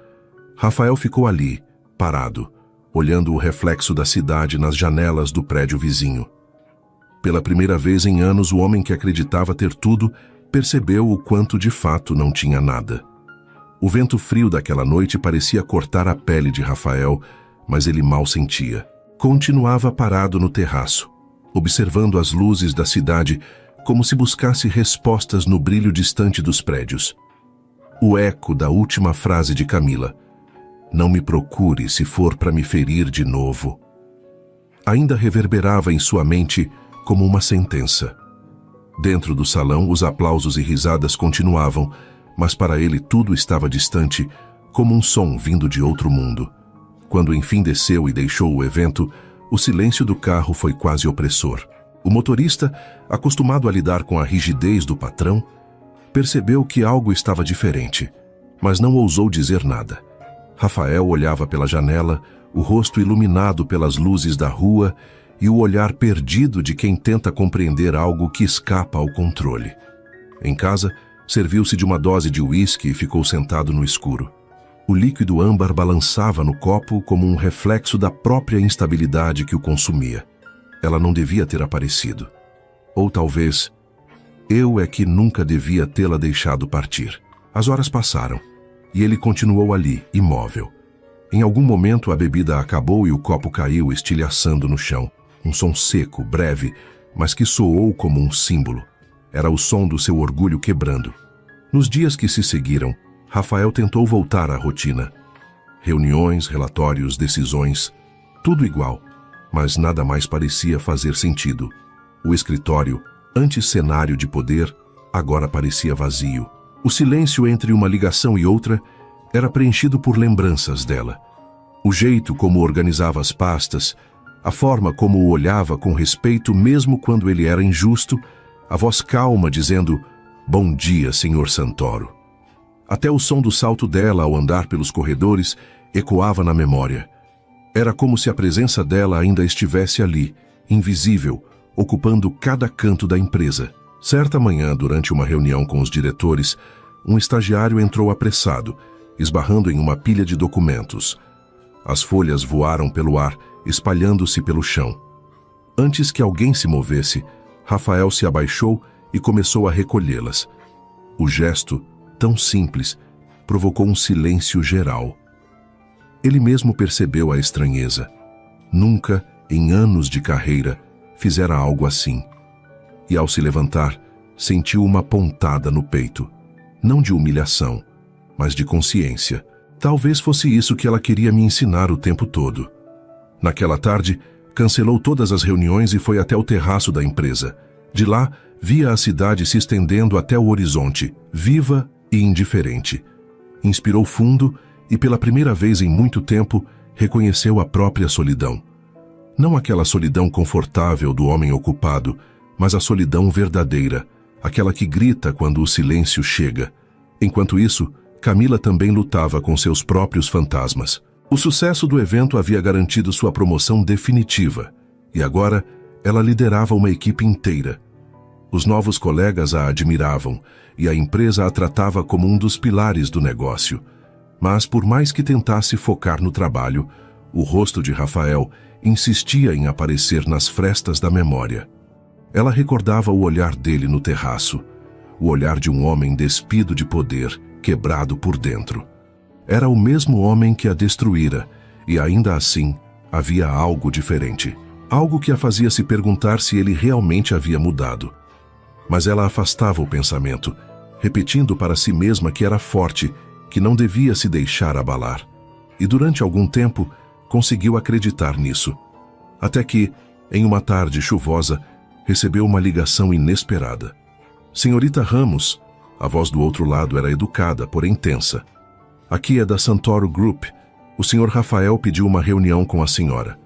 S1: Rafael ficou ali, parado, olhando o reflexo da cidade nas janelas do prédio vizinho. Pela primeira vez em anos, o homem que acreditava ter tudo percebeu o quanto de fato não tinha nada. O vento frio daquela noite parecia cortar a pele de Rafael, mas ele mal sentia. Continuava parado no terraço, observando as luzes da cidade como se buscasse respostas no brilho distante dos prédios. O eco da última frase de Camila. Não me procure se for para me ferir de novo. Ainda reverberava em sua mente como uma sentença. Dentro do salão, os aplausos e risadas continuavam, mas para ele tudo estava distante, como um som vindo de outro mundo. Quando enfim desceu e deixou o evento, o silêncio do carro foi quase opressor. O motorista, acostumado a lidar com a rigidez do patrão, percebeu que algo estava diferente, mas não ousou dizer nada. Rafael olhava pela janela, o rosto iluminado pelas luzes da rua, e o olhar perdido de quem tenta compreender algo que escapa ao controle. Em casa, serviu-se de uma dose de uísque e ficou sentado no escuro. O líquido âmbar balançava no copo como um reflexo da própria instabilidade que o consumia. Ela não devia ter aparecido. Ou talvez, eu é que nunca devia tê-la deixado partir. As horas passaram, e ele continuou ali, imóvel. Em algum momento a bebida acabou e o copo caiu estilhaçando no chão. Um som seco, breve, mas que soou como um símbolo. Era o som do seu orgulho quebrando. Nos dias que se seguiram, Rafael tentou voltar à rotina. Reuniões, relatórios, decisões, tudo igual, mas nada mais parecia fazer sentido. O escritório, antes cenário de poder, agora parecia vazio. O silêncio entre uma ligação e outra era preenchido por lembranças dela. O jeito como organizava as pastas, a forma como o olhava com respeito mesmo quando ele era injusto, a voz calma dizendo, "Bom dia, Sr. Santoro." Até o som do salto dela ao andar pelos corredores ecoava na memória. Era como se a presença dela ainda estivesse ali, invisível, ocupando cada canto da empresa. Certa manhã, durante uma reunião com os diretores, um estagiário entrou apressado, esbarrando em uma pilha de documentos. As folhas voaram pelo ar, espalhando-se pelo chão. Antes que alguém se movesse, Rafael se abaixou e começou a recolhê-las. O gesto, tão simples, provocou um silêncio geral. Ele mesmo percebeu a estranheza. Nunca, em anos de carreira, fizera algo assim. E ao se levantar, sentiu uma pontada no peito. Não de humilhação, mas de consciência. Talvez fosse isso que ela queria me ensinar o tempo todo. Naquela tarde, cancelou todas as reuniões e foi até o terraço da empresa. De lá, via a cidade se estendendo até o horizonte, viva e indiferente. Inspirou fundo e, pela primeira vez em muito tempo, reconheceu a própria solidão. Não aquela solidão confortável do homem ocupado, mas a solidão verdadeira, aquela que grita quando o silêncio chega. Enquanto isso, Camila também lutava com seus próprios fantasmas. O sucesso do evento havia garantido sua promoção definitiva, e agora ela liderava uma equipe inteira. Os novos colegas a admiravam, e a empresa a tratava como um dos pilares do negócio. Mas por mais que tentasse focar no trabalho, o rosto de Rafael insistia em aparecer nas frestas da memória. Ela recordava o olhar dele no terraço, o olhar de um homem despido de poder, quebrado por dentro. Era o mesmo homem que a destruíra, e ainda assim havia algo diferente. Algo que a fazia se perguntar se ele realmente havia mudado. Mas ela afastava o pensamento, repetindo para si mesma que era forte, que não devia se deixar abalar. E durante algum tempo, conseguiu acreditar nisso. Até que, em uma tarde chuvosa, recebeu uma ligação inesperada. "Senhorita Ramos", a voz do outro lado era educada, porém tensa. "Aqui é da Santoro Group. O Sr. Rafael pediu uma reunião com a senhora."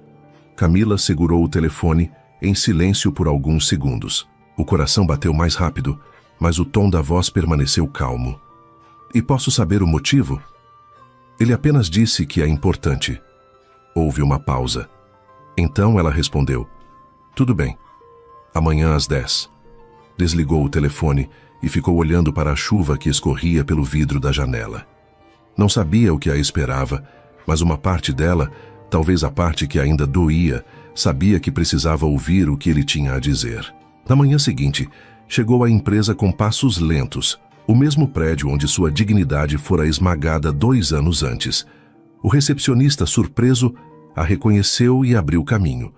S1: Camila segurou o telefone em silêncio por alguns segundos. O coração bateu mais rápido, mas o tom da voz permaneceu calmo. "E posso saber o motivo?" Ele apenas disse que é importante. Houve uma pausa. Então ela respondeu: "Tudo bem. Amanhã às 10. Desligou o telefone e ficou olhando para a chuva que escorria pelo vidro da janela. Não sabia o que a esperava, mas uma parte dela, talvez a parte que ainda doía, sabia que precisava ouvir o que ele tinha a dizer. Na manhã seguinte, chegou à empresa com passos lentos, o mesmo prédio onde sua dignidade fora esmagada 2 anos antes. O recepcionista, surpreso, a reconheceu e abriu caminho.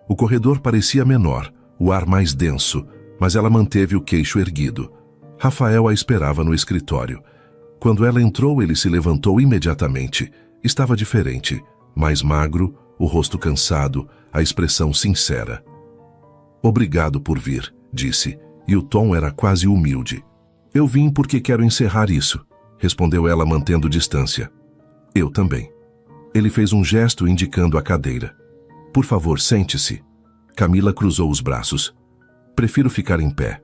S1: O corredor parecia menor, o ar mais denso, mas ela manteve o queixo erguido. Rafael a esperava no escritório. Quando ela entrou, ele se levantou imediatamente. Estava diferente, mais magro, o rosto cansado, a expressão sincera. "Obrigado por vir", disse, e o tom era quase humilde. "Eu vim porque quero encerrar isso", respondeu ela mantendo distância. "Eu também." Ele fez um gesto indicando a cadeira. "Por favor, sente-se." Camila cruzou os braços. "Prefiro ficar em pé."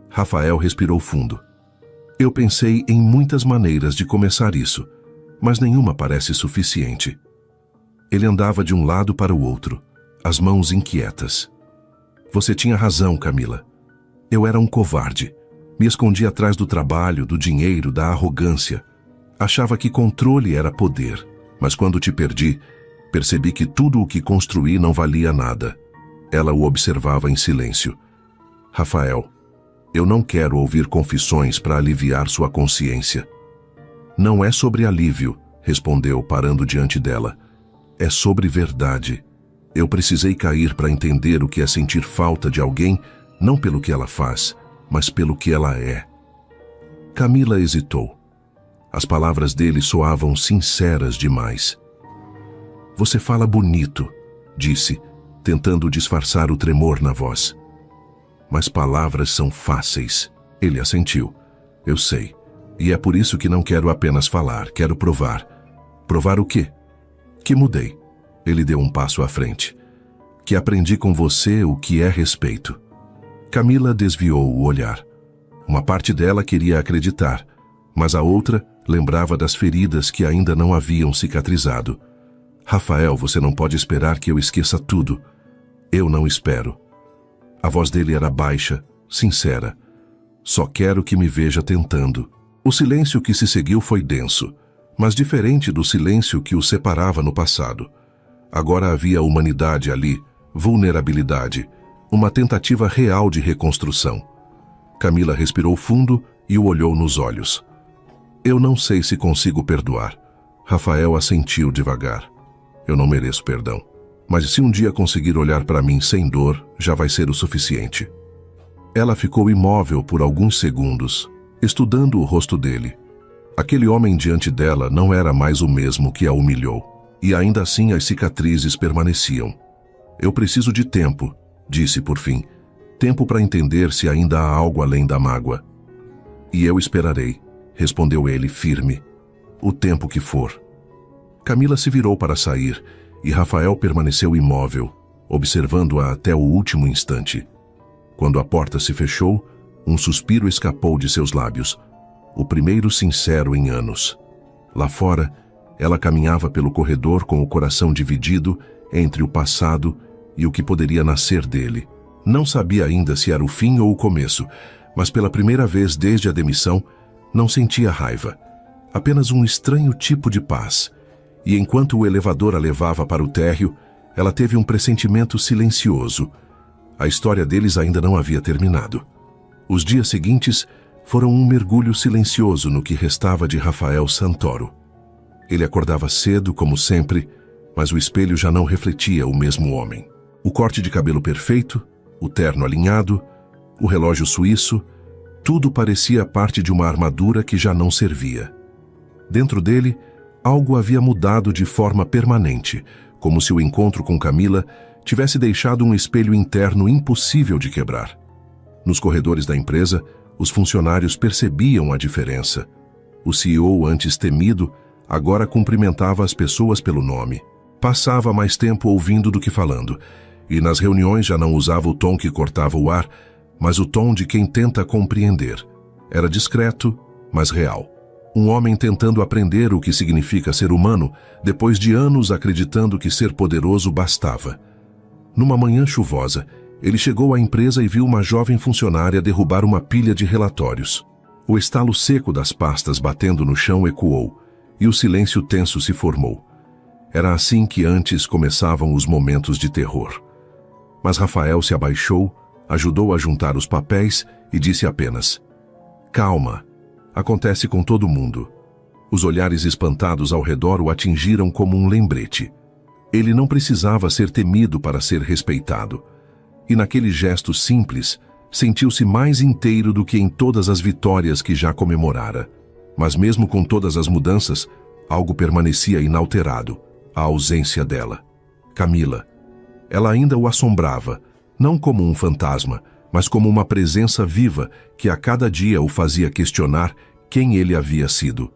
S1: Rafael respirou fundo. "Eu pensei em muitas maneiras de começar isso, mas nenhuma parece suficiente." Ele andava de um lado para o outro. as mãos inquietas. Você tinha razão, Camila. Eu era um covarde. Me escondi atrás do trabalho, do dinheiro, da arrogância. Achava que controle era poder, mas quando te perdi, percebi que tudo o que construí não valia nada. Ela o observava em silêncio. Rafael, eu não quero ouvir confissões para aliviar sua consciência. Não é sobre alívio, respondeu, parando diante dela. É sobre verdade. Eu precisei cair para entender o que é sentir falta de alguém, não pelo que ela faz, mas pelo que ela é. Camila hesitou. As palavras dele soavam sinceras demais. Você fala bonito, disse, tentando disfarçar o tremor na voz. Mas palavras são fáceis. Ele assentiu. Eu sei. E é por isso que não quero apenas falar, quero provar. Provar o quê? Que mudei. Ele deu um passo à frente. Que aprendi com você o que é respeito. Camila desviou o olhar. Uma parte dela queria acreditar, mas a outra lembrava das feridas que ainda não haviam cicatrizado. Rafael, você não pode esperar que eu esqueça tudo. Eu não espero. A voz dele era baixa, sincera. Só quero que me veja tentando. O silêncio que se seguiu foi denso, mas diferente do silêncio que o separava no passado. Agora havia humanidade ali, vulnerabilidade, uma tentativa real de reconstrução. Camila respirou fundo e o olhou nos olhos. Eu não sei se consigo perdoar. Rafael assentiu devagar. Eu não mereço perdão. Mas se um dia conseguir olhar para mim sem dor, já vai ser o suficiente. Ela ficou imóvel por alguns segundos, estudando o rosto dele. Aquele homem diante dela não era mais o mesmo que a humilhou. E ainda assim as cicatrizes permaneciam. Eu preciso de tempo, disse por fim. Tempo para entender se ainda há algo além da mágoa. E eu esperarei, respondeu ele firme. O tempo que for. Camila se virou para sair e Rafael permaneceu imóvel, observando-a até o último instante. Quando a porta se fechou, um suspiro escapou de seus lábios, o primeiro sincero em anos. Lá fora, ela caminhava pelo corredor com o coração dividido entre o passado e o que poderia nascer dele. Não sabia ainda se era o fim ou o começo, mas pela primeira vez desde a demissão, não sentia raiva. Apenas um estranho tipo de paz. E enquanto o elevador a levava para o térreo, ela teve um pressentimento silencioso. A história deles ainda não havia terminado. Os dias seguintes foram um mergulho silencioso no que restava de Rafael Santoro. Ele acordava cedo, como sempre, mas o espelho já não refletia o mesmo homem. O corte de cabelo perfeito, o terno alinhado, o relógio suíço, tudo parecia parte de uma armadura que já não servia. Dentro dele, algo havia mudado de forma permanente, como se o encontro com Camila tivesse deixado um espelho interno impossível de quebrar. Nos corredores da empresa, os funcionários percebiam a diferença. O CEO, antes temido, agora cumprimentava as pessoas pelo nome. Passava mais tempo ouvindo do que falando, e nas reuniões já não usava o tom que cortava o ar, mas o tom de quem tenta compreender. Era discreto, mas real. Um homem tentando aprender o que significa ser humano, depois de anos acreditando que ser poderoso bastava. Numa manhã chuvosa, ele chegou à empresa e viu uma jovem funcionária derrubar uma pilha de relatórios. O estalo seco das pastas batendo no chão ecoou, e o silêncio tenso se formou. Era assim que antes começavam os momentos de terror. Mas Rafael se abaixou, ajudou a juntar os papéis e disse apenas: "Calma, acontece com todo mundo." Os olhares espantados ao redor o atingiram como um lembrete. Ele não precisava ser temido para ser respeitado. E naquele gesto simples, sentiu-se mais inteiro do que em todas as vitórias que já comemorara. Mas mesmo com todas as mudanças, algo permanecia inalterado: a ausência dela. Camila. Ela ainda o assombrava, não como um fantasma, mas como uma presença viva que a cada dia o fazia questionar quem ele havia sido.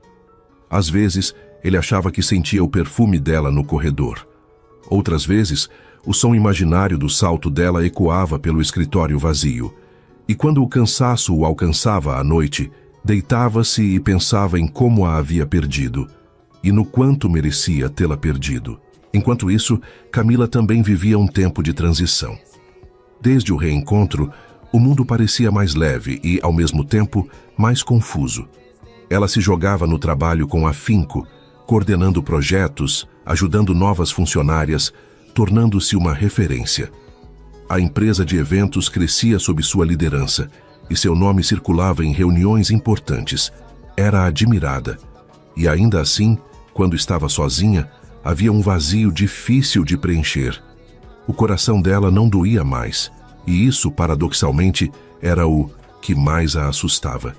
S1: Às vezes, ele achava que sentia o perfume dela no corredor. Outras vezes, o som imaginário do salto dela ecoava pelo escritório vazio. E quando o cansaço o alcançava à noite, deitava-se e pensava em como a havia perdido, e no quanto merecia tê-la perdido. Enquanto isso, Camila também vivia um tempo de transição. Desde o reencontro, o mundo parecia mais leve e, ao mesmo tempo, mais confuso. Ela se jogava no trabalho com afinco, coordenando projetos, ajudando novas funcionárias, tornando-se uma referência. A empresa de eventos crescia sob sua liderança e seu nome circulava em reuniões importantes. Era admirada. E ainda assim, quando estava sozinha, havia um vazio difícil de preencher. O coração dela não doía mais, e isso, paradoxalmente, era o que mais a assustava.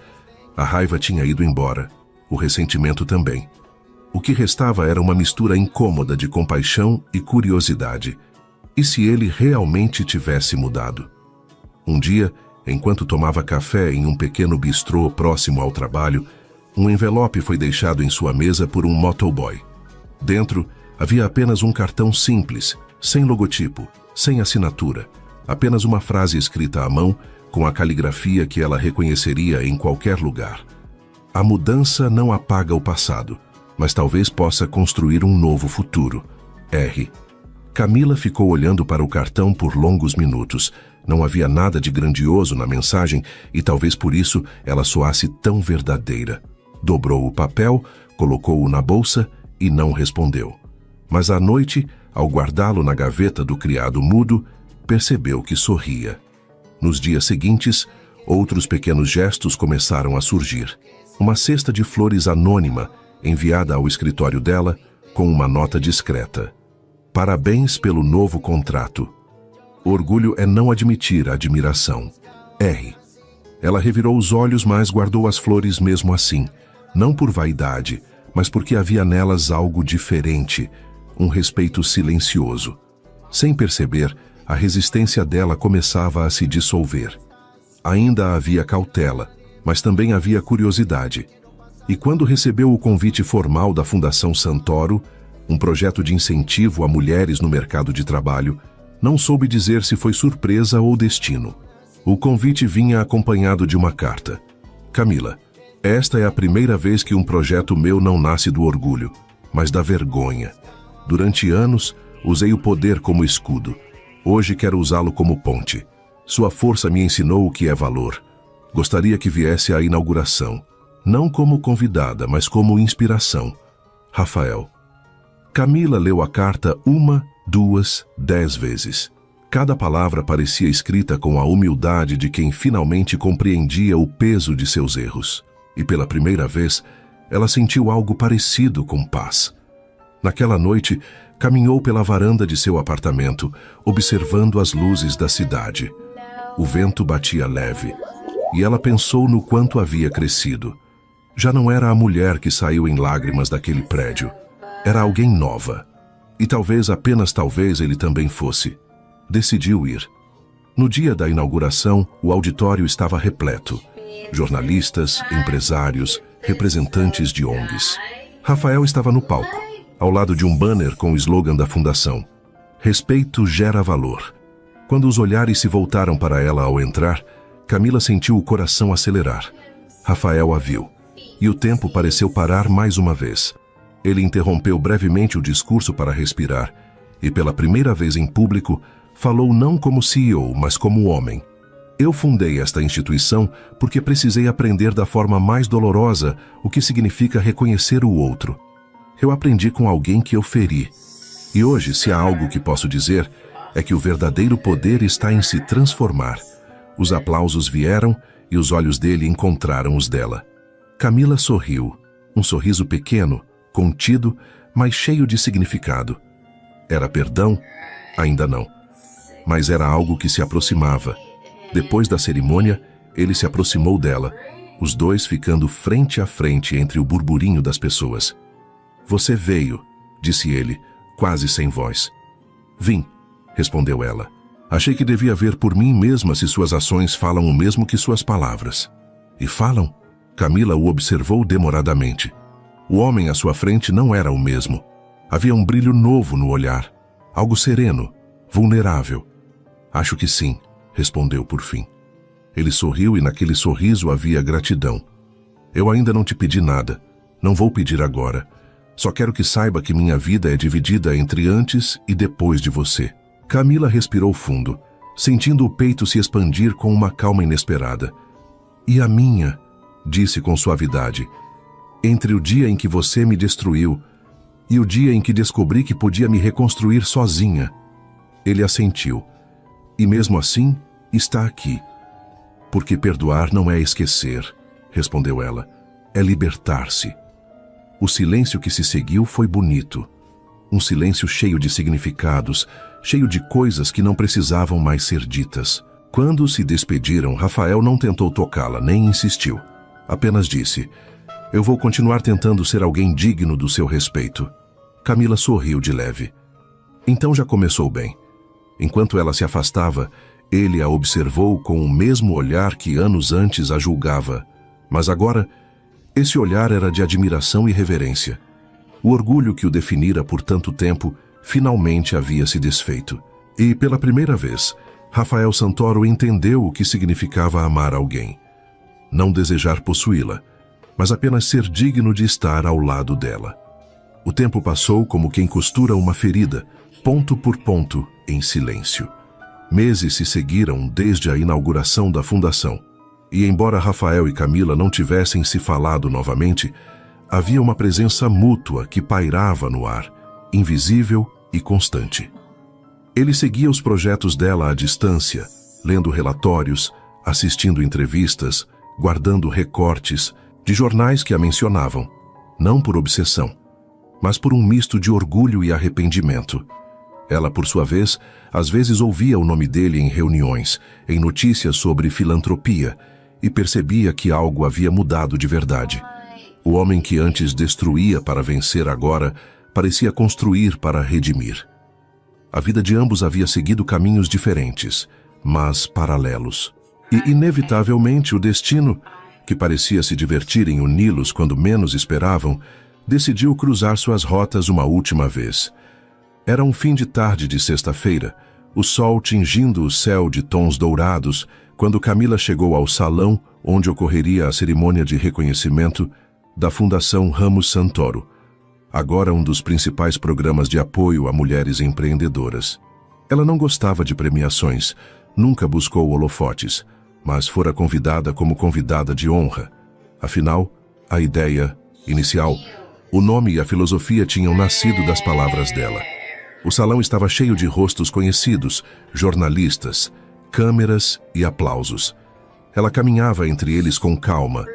S1: A raiva tinha ido embora, o ressentimento também. O que restava era uma mistura incômoda de compaixão e curiosidade. E se ele realmente tivesse mudado? Um dia, enquanto tomava café em um pequeno bistrô próximo ao trabalho, um envelope foi deixado em sua mesa por um motoboy. Dentro, havia apenas um cartão simples, sem logotipo, sem assinatura, apenas uma frase escrita à mão, com a caligrafia que ela reconheceria em qualquer lugar. A mudança não apaga o passado, mas talvez possa construir um novo futuro. R. Camila ficou olhando para o cartão por longos minutos. Não havia nada de grandioso na mensagem e talvez por isso ela soasse tão verdadeira. Dobrou o papel, colocou-o na bolsa e não respondeu. Mas à noite, ao guardá-lo na gaveta do criado mudo, percebeu que sorria. Nos dias seguintes, outros pequenos gestos começaram a surgir. Uma cesta de flores anônima, enviada ao escritório dela, com uma nota discreta. Parabéns pelo novo contrato. Orgulho é não admitir a admiração. R. Ela revirou os olhos, mas guardou as flores mesmo assim. Não por vaidade, mas porque havia nelas algo diferente, um respeito silencioso. Sem perceber, a resistência dela começava a se dissolver. Ainda havia cautela, mas também havia curiosidade. E quando recebeu o convite formal da Fundação Santoro, um projeto de incentivo a mulheres no mercado de trabalho, não soube dizer se foi surpresa ou destino. O convite vinha acompanhado de uma carta. Camila, esta é a primeira vez que um projeto meu não nasce do orgulho, mas da vergonha. Durante anos, usei o poder como escudo. Hoje quero usá-lo como ponte. Sua força me ensinou o que é valor. Gostaria que viesse à inauguração. Não como convidada, mas como inspiração. Rafael. Camila leu a carta 1, 2, 10 vezes. Cada palavra parecia escrita com a humildade de quem finalmente compreendia o peso de seus erros. E pela primeira vez, ela sentiu algo parecido com paz. Naquela noite, caminhou pela varanda de seu apartamento, observando as luzes da cidade. O vento batia leve, e ela pensou no quanto havia crescido. Já não era a mulher que saiu em lágrimas daquele prédio. Era alguém nova. E talvez, apenas talvez, ele também fosse. Decidiu ir. No dia da inauguração, o auditório estava repleto. Jornalistas, empresários, representantes de ONGs. Rafael estava no palco, ao lado de um banner com o slogan da fundação. Respeito gera valor. Quando os olhares se voltaram para ela ao entrar, Camila sentiu o coração acelerar. Rafael a viu. E o tempo pareceu parar mais uma vez. Ele interrompeu brevemente o discurso para respirar e, pela primeira vez em público, falou não como CEO, mas como homem. Eu fundei esta instituição porque precisei aprender da forma mais dolorosa o que significa reconhecer o outro. Eu aprendi com alguém que eu feri. E hoje, se há algo que posso dizer, é que o verdadeiro poder está em se transformar. Os aplausos vieram e os olhos dele encontraram os dela. Camila sorriu, um sorriso pequeno, contido, mas cheio de significado. Era perdão? Ainda não. Mas era algo que se aproximava. Depois da cerimônia, ele se aproximou dela, os dois ficando frente a frente entre o burburinho das pessoas. Você veio, disse ele, quase sem voz. Vim, respondeu ela. Achei que devia ver por mim mesma se suas ações falam o mesmo que suas palavras. E falam? Camila o observou demoradamente. O homem à sua frente não era o mesmo. Havia um brilho novo no olhar, algo sereno, vulnerável. Acho que sim, respondeu por fim. Ele sorriu e naquele sorriso havia gratidão. Eu ainda não te pedi nada. Não vou pedir agora. Só quero que saiba que minha vida é dividida entre antes e depois de você. Camila respirou fundo, sentindo o peito se expandir com uma calma inesperada. E a minha, disse com suavidade, entre o dia em que você me destruiu e o dia em que descobri que podia me reconstruir sozinha. Ele assentiu. E mesmo assim, está aqui. Porque perdoar não é esquecer, respondeu ela. É libertar-se. O silêncio que se seguiu foi bonito. Um silêncio cheio de significados, cheio de coisas que não precisavam mais ser ditas. Quando se despediram, Rafael não tentou tocá-la, nem insistiu. Apenas disse, eu vou continuar tentando ser alguém digno do seu respeito. Camila sorriu de leve. Então já começou bem. Enquanto ela se afastava, ele a observou com o mesmo olhar que anos antes a julgava. Mas agora, esse olhar era de admiração e reverência. O orgulho que o definira por tanto tempo finalmente havia se desfeito. E, pela primeira vez, Rafael Santoro entendeu o que significava amar alguém. Não desejar possuí-la, mas apenas ser digno de estar ao lado dela. O tempo passou como quem costura uma ferida, ponto por ponto, em silêncio. Meses se seguiram desde a inauguração da fundação. E embora Rafael e Camila não tivessem se falado novamente, havia uma presença mútua que pairava no ar, invisível e constante. Ele seguia os projetos dela à distância, lendo relatórios, assistindo entrevistas, guardando recortes de jornais que a mencionavam, não por obsessão, mas por um misto de orgulho e arrependimento. Ela, por sua vez, às vezes ouvia o nome dele em reuniões, em notícias sobre filantropia, e percebia que algo havia mudado de verdade. O homem que antes destruía para vencer agora parecia construir para redimir. A vida de ambos havia seguido caminhos diferentes, mas paralelos. E, inevitavelmente, o destino, que parecia se divertir em uni-los quando menos esperavam, decidiu cruzar suas rotas uma última vez. Era um fim de tarde de sexta-feira, o sol tingindo o céu de tons dourados, quando Camila chegou ao salão onde ocorreria a cerimônia de reconhecimento da Fundação Ramos Santoro, agora um dos principais programas de apoio a mulheres empreendedoras. Ela não gostava de premiações, nunca buscou holofotes, mas fora convidada como convidada de honra. Afinal, a ideia inicial, o nome e a filosofia tinham nascido das palavras dela. O salão estava cheio de rostos conhecidos, jornalistas, câmeras e aplausos. Ela caminhava entre eles com calma,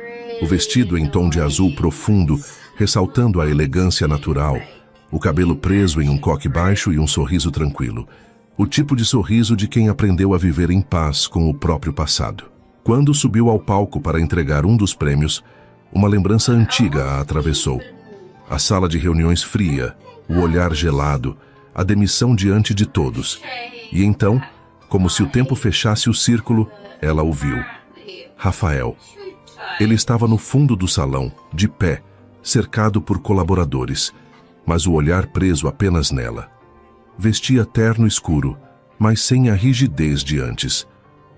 S1: o vestido em tom de azul profundo, ressaltando a elegância natural, o cabelo preso em um coque baixo e um sorriso tranquilo. O tipo de sorriso de quem aprendeu a viver em paz com o próprio passado. Quando subiu ao palco para entregar um dos prêmios, uma lembrança antiga a atravessou. A sala de reuniões fria, o olhar gelado, a demissão diante de todos. E então, como se o tempo fechasse o círculo, ela ouviu. Rafael. Ele estava no fundo do salão, de pé, cercado por colaboradores, mas o olhar preso apenas nela. Vestia terno escuro, mas sem a rigidez de antes.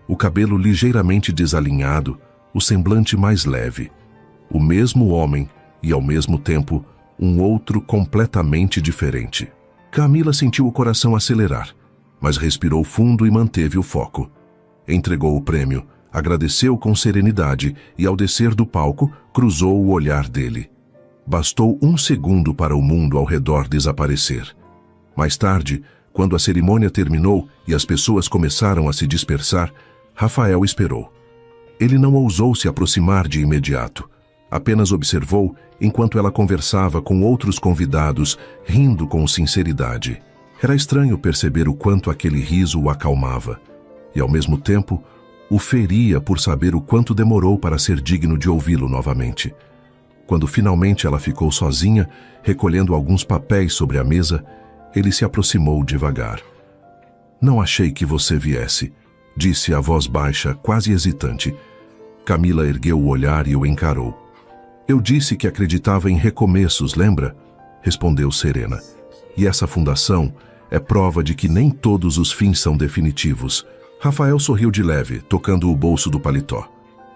S1: O cabelo ligeiramente desalinhado, o semblante mais leve. O mesmo homem e, ao mesmo tempo, um outro completamente diferente. Camila sentiu o coração acelerar, mas respirou fundo e manteve o foco. Entregou o prêmio, agradeceu com serenidade e, ao descer do palco, cruzou o olhar dele. Bastou um segundo para o mundo ao redor desaparecer. Mais tarde, quando a cerimônia terminou e as pessoas começaram a se dispersar, Rafael esperou. Ele não ousou se aproximar de imediato. Apenas observou enquanto ela conversava com outros convidados, rindo com sinceridade. Era estranho perceber o quanto aquele riso o acalmava. E, ao mesmo tempo, o feria por saber o quanto demorou para ser digno de ouvi-lo novamente. Quando finalmente ela ficou sozinha, recolhendo alguns papéis sobre a mesa, ele se aproximou devagar. Não achei que você viesse, disse a voz baixa, quase hesitante. Camila ergueu o olhar e o encarou. Eu disse que acreditava em recomeços, lembra? Respondeu serena. E essa fundação é prova de que nem todos os fins são definitivos. Rafael sorriu de leve, tocando o bolso do paletó.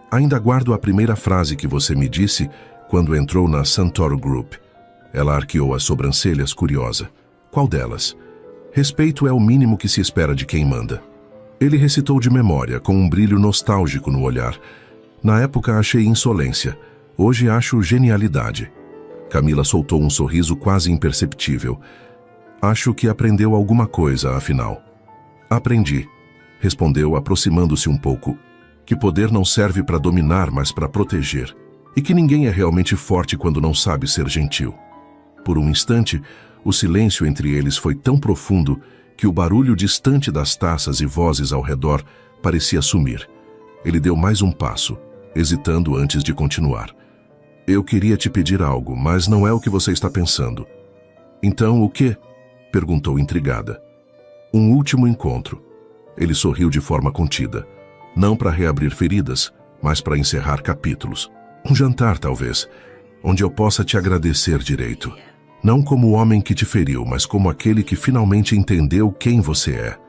S1: Ainda guardo a primeira frase que você me disse quando entrou na Santoro Group. Ela arqueou as sobrancelhas, curiosa. Qual delas? Respeito é o mínimo que se espera de quem manda. Ele recitou de memória, com um brilho nostálgico no olhar. Na época achei insolência. Hoje acho genialidade. Camila soltou um sorriso quase imperceptível. Acho que aprendeu alguma coisa, afinal. Aprendi, respondeu, aproximando-se um pouco. Que poder não serve para dominar, mas para proteger. E que ninguém é realmente forte quando não sabe ser gentil. Por um instante, o silêncio entre eles foi tão profundo que o barulho distante das taças e vozes ao redor parecia sumir. Ele deu mais um passo, hesitando antes de continuar. Eu queria te pedir algo, mas não é o que você está pensando. Então, o quê? Perguntou intrigada. Um último encontro. Ele sorriu de forma contida. Não para reabrir feridas, mas para encerrar capítulos. Um jantar, talvez, onde eu possa te agradecer direito. Não como o homem que te feriu, mas como aquele que finalmente entendeu quem você é.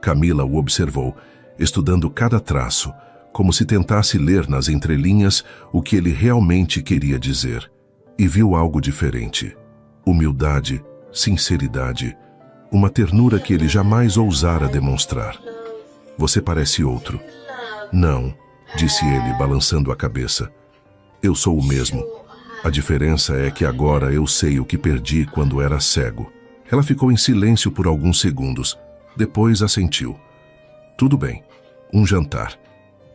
S1: Camila o observou, estudando cada traço, como se tentasse ler nas entrelinhas o que ele realmente queria dizer. E viu algo diferente. Humildade, sinceridade, uma ternura que ele jamais ousara demonstrar. Você parece outro. Não, disse ele, balançando a cabeça. Eu sou o mesmo. A diferença é que agora eu sei o que perdi quando era cego. Ela ficou em silêncio por alguns segundos. Depois assentiu. Tudo bem, um jantar.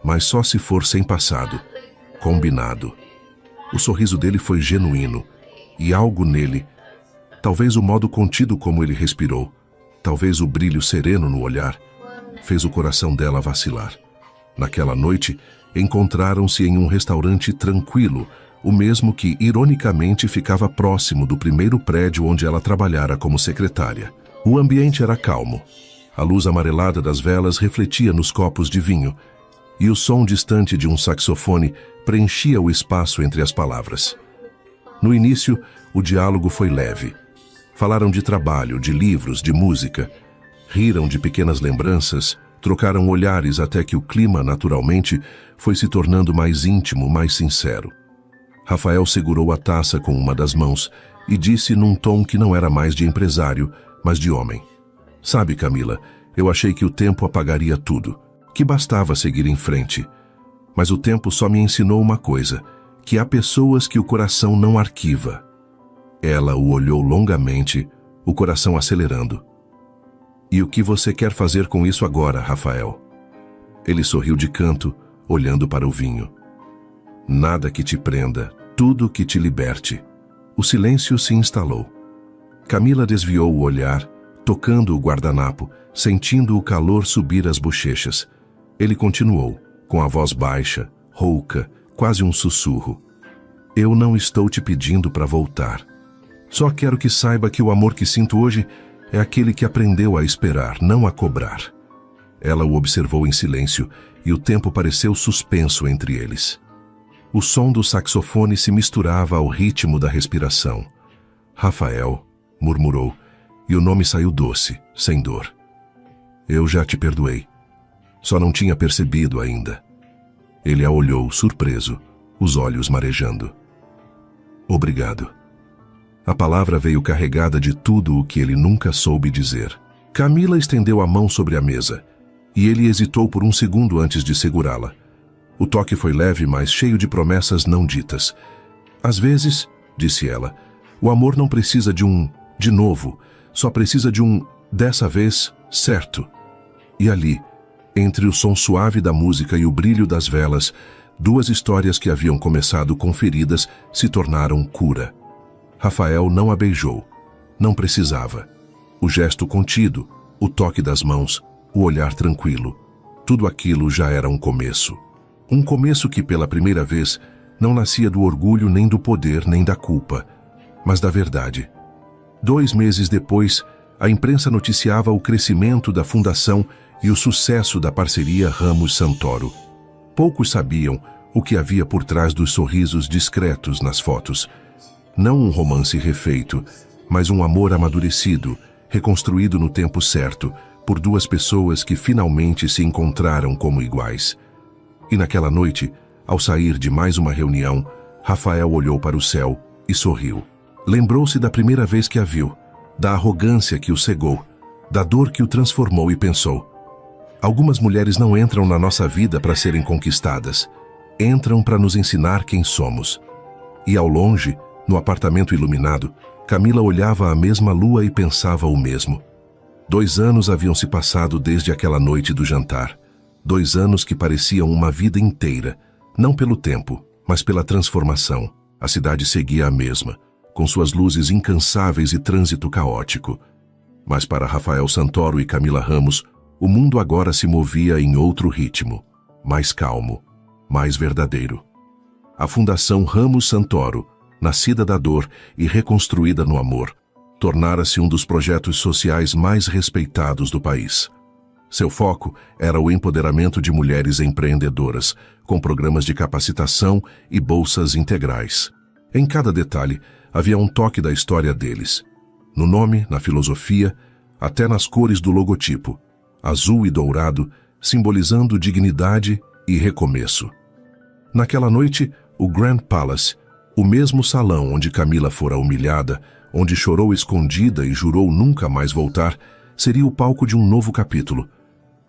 S1: Mas só se for sem passado. Combinado. O sorriso dele foi genuíno. E algo nele, talvez o modo contido como ele respirou, talvez o brilho sereno no olhar, fez o coração dela vacilar. Naquela noite, encontraram-se em um restaurante tranquilo, o mesmo que, ironicamente, ficava próximo do primeiro prédio onde ela trabalhara como secretária. O ambiente era calmo. A luz amarelada das velas refletia nos copos de vinho, e o som distante de um saxofone preenchia o espaço entre as palavras. No início, o diálogo foi leve. Falaram de trabalho, de livros, de música. Riram de pequenas lembranças, trocaram olhares até que o clima, naturalmente, foi se tornando mais íntimo, mais sincero. Rafael segurou a taça com uma das mãos e disse num tom que não era mais de empresário, mas de homem. Sabe, Camila, eu achei que o tempo apagaria tudo, que bastava seguir em frente. Mas o tempo só me ensinou uma coisa, que há pessoas que o coração não arquiva. Ela o olhou longamente, o coração acelerando. E o que você quer fazer com isso agora, Rafael? Ele sorriu de canto, olhando para o vinho. Nada que te prenda, tudo que te liberte. O silêncio se instalou. Camila desviou o olhar, tocando o guardanapo, sentindo o calor subir as bochechas. Ele continuou, com a voz baixa, rouca, quase um sussurro. Eu não estou te pedindo para voltar. Só quero que saiba que o amor que sinto hoje é aquele que aprendeu a esperar, não a cobrar. Ela o observou em silêncio e o tempo pareceu suspenso entre eles. O som do saxofone se misturava ao ritmo da respiração. Rafael, murmurou, e o nome saiu doce, sem dor. Eu já te perdoei. Só não tinha percebido ainda. Ele a olhou, surpreso, os olhos marejando. Obrigado. A palavra veio carregada de tudo o que ele nunca soube dizer. Camila estendeu a mão sobre a mesa, e ele hesitou por um segundo antes de segurá-la. O toque foi leve, mas cheio de promessas não ditas. Às vezes, disse ela, o amor não precisa de novo, só precisa de dessa vez, certo. E ali, entre o som suave da música e o brilho das velas, duas histórias que haviam começado com feridas se tornaram cura. Rafael não a beijou. Não precisava. O gesto contido, o toque das mãos, o olhar tranquilo, tudo aquilo já era um começo. Um começo que, pela primeira vez, não nascia do orgulho, nem do poder, nem da culpa, mas da verdade. 2 meses depois, a imprensa noticiava o crescimento da fundação e o sucesso da parceria Ramos-Santoro. Poucos sabiam o que havia por trás dos sorrisos discretos nas fotos. Não um romance refeito, mas um amor amadurecido, reconstruído no tempo certo, por duas pessoas que finalmente se encontraram como iguais. E naquela noite, ao sair de mais uma reunião, Rafael olhou para o céu e sorriu. Lembrou-se da primeira vez que a viu, da arrogância que o cegou, da dor que o transformou e pensou: algumas mulheres não entram na nossa vida para serem conquistadas, entram para nos ensinar quem somos. E ao longe, no apartamento iluminado, Camila olhava a mesma lua e pensava o mesmo. 2 anos haviam se passado desde aquela noite do jantar. 2 anos que pareciam uma vida inteira, não pelo tempo, mas pela transformação. A cidade seguia a mesma, com suas luzes incansáveis e trânsito caótico. Mas para Rafael Santoro e Camila Ramos, o mundo agora se movia em outro ritmo, mais calmo, mais verdadeiro. A Fundação Ramos Santoro, nascida da dor e reconstruída no amor, tornara-se um dos projetos sociais mais respeitados do país. Seu foco era o empoderamento de mulheres empreendedoras, com programas de capacitação e bolsas integrais. Em cada detalhe, havia um toque da história deles. No nome, na filosofia, até nas cores do logotipo, azul e dourado, simbolizando dignidade e recomeço. Naquela noite, o Grand Palace, o mesmo salão onde Camila fora humilhada, onde chorou escondida e jurou nunca mais voltar, seria o palco de um novo capítulo.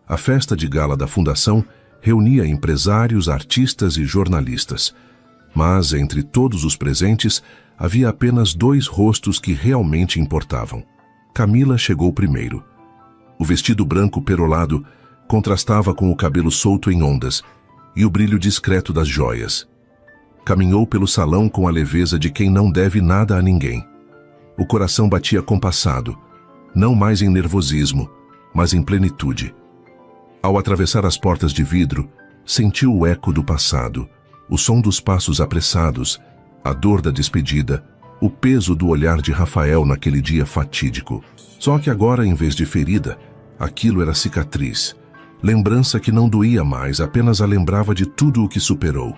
S1: A festa de gala da Fundação reunia empresários, artistas e jornalistas. Mas, entre todos os presentes, havia apenas 2 rostos que realmente importavam. Camila chegou primeiro. O vestido branco perolado contrastava com o cabelo solto em ondas e o brilho discreto das joias. Caminhou pelo salão com a leveza de quem não deve nada a ninguém. O coração batia compassado, não mais em nervosismo, mas em plenitude. Ao atravessar as portas de vidro, sentiu o eco do passado, o som dos passos apressados, a dor da despedida, o peso do olhar de Rafael naquele dia fatídico. Só que agora, em vez de ferida, aquilo era cicatriz. Lembrança que não doía mais, apenas a lembrava de tudo o que superou.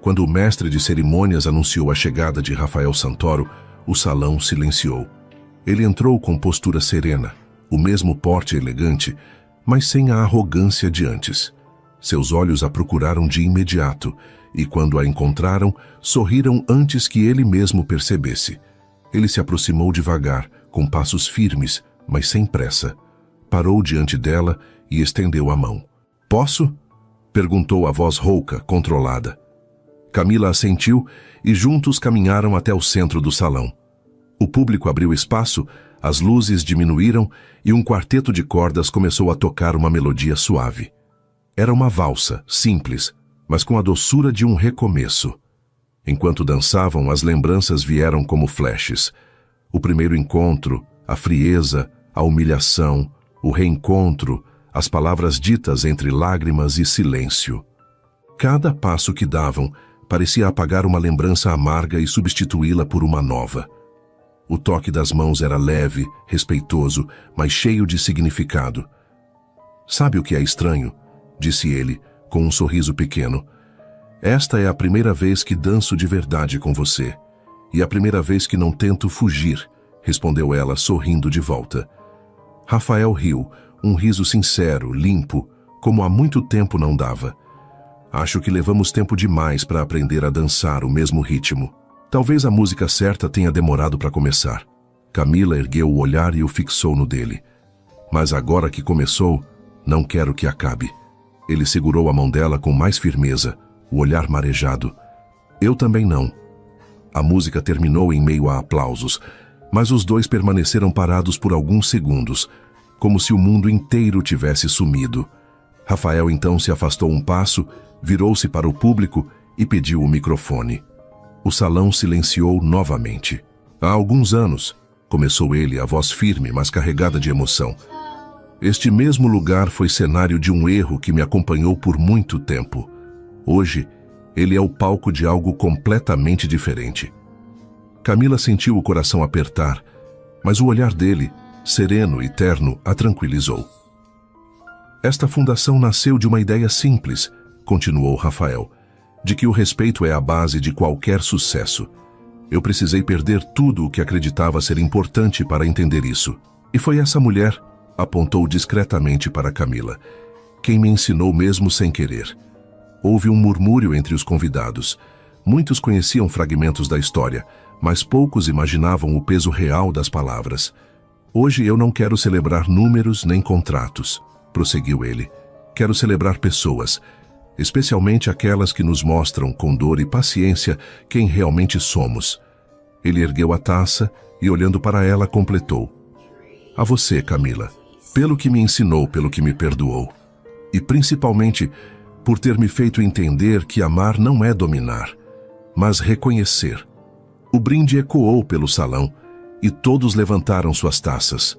S1: Quando o mestre de cerimônias anunciou a chegada de Rafael Santoro, o salão silenciou. Ele entrou com postura serena, o mesmo porte elegante, mas sem a arrogância de antes. Seus olhos a procuraram de imediato, e quando a encontraram, sorriram antes que ele mesmo percebesse. Ele se aproximou devagar, com passos firmes, mas sem pressa. Parou diante dela e estendeu a mão. "Posso?" perguntou a voz rouca, controlada. Camila assentiu e juntos caminharam até o centro do salão. O público abriu espaço, as luzes diminuíram e um quarteto de cordas começou a tocar uma melodia suave. Era uma valsa, simples, mas com a doçura de um recomeço. Enquanto dançavam, as lembranças vieram como flashes. O primeiro encontro, a frieza, a humilhação, o reencontro, as palavras ditas entre lágrimas e silêncio. Cada passo que davam parecia apagar uma lembrança amarga e substituí-la por uma nova. O toque das mãos era leve, respeitoso, mas cheio de significado. "Sabe o que é estranho?" disse ele, com um sorriso pequeno. "Esta é a primeira vez que danço de verdade com você. E a primeira vez que não tento fugir", respondeu ela, sorrindo de volta. Rafael riu, um riso sincero, limpo, como há muito tempo não dava. "Acho que levamos tempo demais para aprender a dançar o mesmo ritmo. Talvez a música certa tenha demorado para começar." Camila ergueu o olhar e o fixou no dele. "Mas agora que começou, não quero que acabe." Ele segurou a mão dela com mais firmeza, o olhar marejado. "Eu também não." A música terminou em meio a aplausos, mas os dois permaneceram parados por alguns segundos, como se o mundo inteiro tivesse sumido. Rafael então se afastou um passo, virou-se para o público e pediu o microfone. O salão silenciou novamente. "Há alguns anos", começou ele, a voz firme, mas carregada de emoção, "este mesmo lugar foi cenário de um erro que me acompanhou por muito tempo. Hoje, ele é o palco de algo completamente diferente." Camila sentiu o coração apertar, mas o olhar dele, sereno e terno, a tranquilizou. "Esta fundação nasceu de uma ideia simples", continuou Rafael, "de que o respeito é a base de qualquer sucesso. Eu precisei perder tudo o que acreditava ser importante para entender isso. E foi essa mulher", apontou discretamente para Camila, "quem me ensinou mesmo sem querer." Houve um murmúrio entre os convidados. Muitos conheciam fragmentos da história, mas poucos imaginavam o peso real das palavras. Hoje eu não quero celebrar números nem contratos, prosseguiu ele. Quero celebrar pessoas, especialmente aquelas que nos mostram com dor e paciência quem realmente somos. Ele ergueu a taça e, olhando para ela, completou. A você, Camila, pelo que me ensinou, pelo que me perdoou. E principalmente por ter me feito entender que amar não é dominar, mas reconhecer. O brinde ecoou pelo salão e todos levantaram suas taças.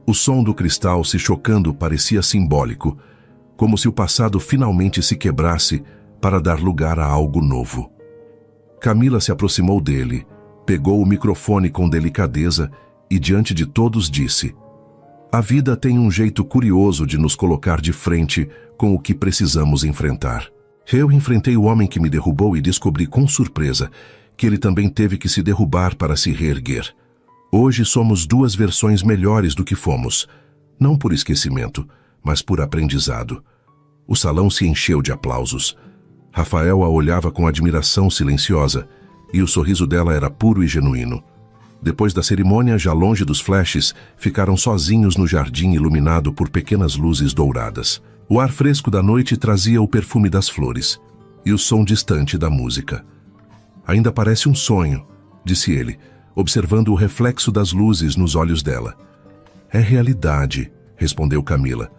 S1: O som do cristal se chocando parecia simbólico, como se o passado finalmente se quebrasse para dar lugar a algo novo. Camila se aproximou dele, pegou o microfone com delicadeza e diante de todos disse: a vida tem um jeito curioso de nos colocar de frente com o que precisamos enfrentar. Eu enfrentei o homem que me derrubou e descobri com surpresa que ele também teve que se derrubar para se reerguer. Hoje somos duas versões melhores do que fomos, não por esquecimento, mas por aprendizado. O salão se encheu de aplausos. Rafael a olhava com admiração silenciosa, e o sorriso dela era puro e genuíno. Depois da cerimônia, já longe dos flashes, ficaram sozinhos no jardim iluminado por pequenas luzes douradas. O ar fresco da noite trazia o perfume das flores e o som distante da música. Ainda parece um sonho, disse ele, observando o reflexo das luzes nos olhos dela. É realidade, respondeu Camila.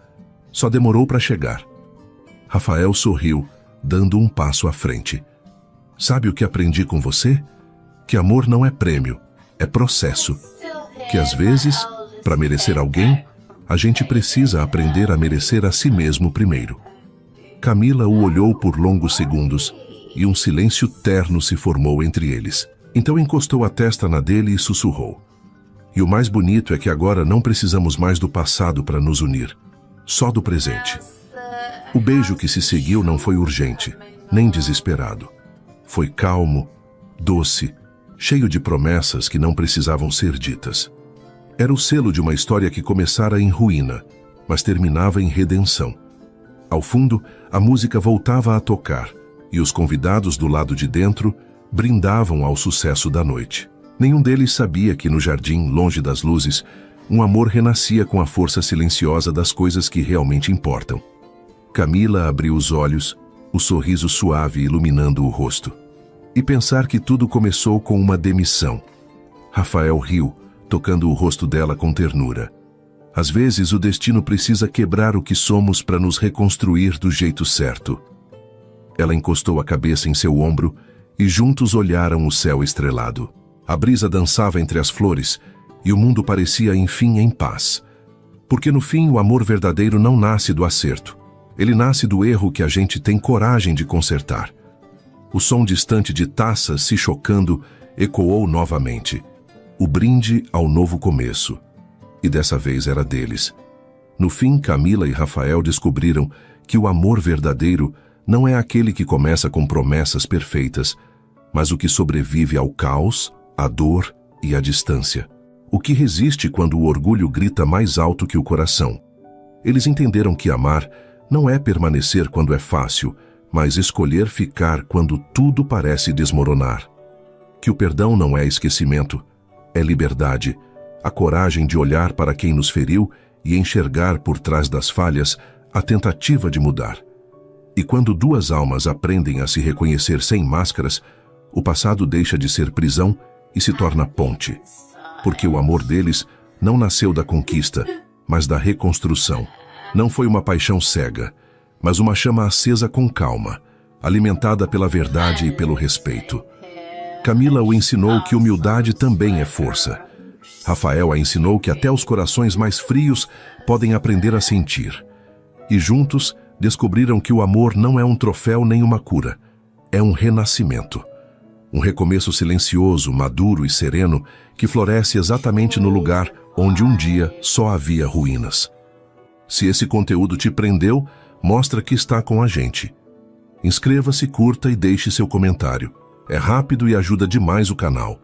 S1: Só demorou para chegar. Rafael sorriu, dando um passo à frente. Sabe o que aprendi com você? Que amor não é prêmio, é processo. Que às vezes, para merecer alguém, a gente precisa aprender a merecer a si mesmo primeiro. Camila o olhou por longos segundos e um silêncio terno se formou entre eles. Então encostou a testa na dele e sussurrou. E o mais bonito é que agora não precisamos mais do passado para nos unir, só do presente. O beijo que se seguiu não foi urgente, nem desesperado. Foi calmo, doce, cheio de promessas que não precisavam ser ditas. Era o selo de uma história que começara em ruína, mas terminava em redenção. Ao fundo, a música voltava a tocar, e os convidados do lado de dentro brindavam ao sucesso da noite. Nenhum deles sabia que no jardim, longe das luzes, um amor renascia com a força silenciosa das coisas que realmente importam. Camila abriu os olhos, o sorriso suave iluminando o rosto. E pensar que tudo começou com uma demissão. Rafael riu, tocando o rosto dela com ternura. Às vezes o destino precisa quebrar o que somos para nos reconstruir do jeito certo. Ela encostou a cabeça em seu ombro e juntos olharam o céu estrelado. A brisa dançava entre as flores e o mundo parecia enfim em paz. Porque no fim o amor verdadeiro não nasce do acerto. Ele nasce do erro que a gente tem coragem de consertar. O som distante de taças se chocando ecoou novamente. O brinde ao novo começo. E dessa vez era deles. No fim, Camila e Rafael descobriram que o amor verdadeiro não é aquele que começa com promessas perfeitas, mas o que sobrevive ao caos, à dor e à distância. O que resiste quando o orgulho grita mais alto que o coração. Eles entenderam que amar não é permanecer quando é fácil, mas escolher ficar quando tudo parece desmoronar. Que o perdão não é esquecimento, é liberdade, a coragem de olhar para quem nos feriu e enxergar por trás das falhas a tentativa de mudar. E quando duas almas aprendem a se reconhecer sem máscaras, o passado deixa de ser prisão e se torna ponte. Porque o amor deles não nasceu da conquista, mas da reconstrução. Não foi uma paixão cega, mas uma chama acesa com calma, alimentada pela verdade e pelo respeito. Camila o ensinou que humildade também é força. Rafael a ensinou que até os corações mais frios podem aprender a sentir. E juntos descobriram que o amor não é um troféu nem uma cura, é um renascimento. Um recomeço silencioso, maduro e sereno que floresce exatamente no lugar onde um dia só havia ruínas. Se esse conteúdo te prendeu, mostra que está com a gente. Inscreva-se, curta e deixe seu comentário. É rápido e ajuda demais o canal.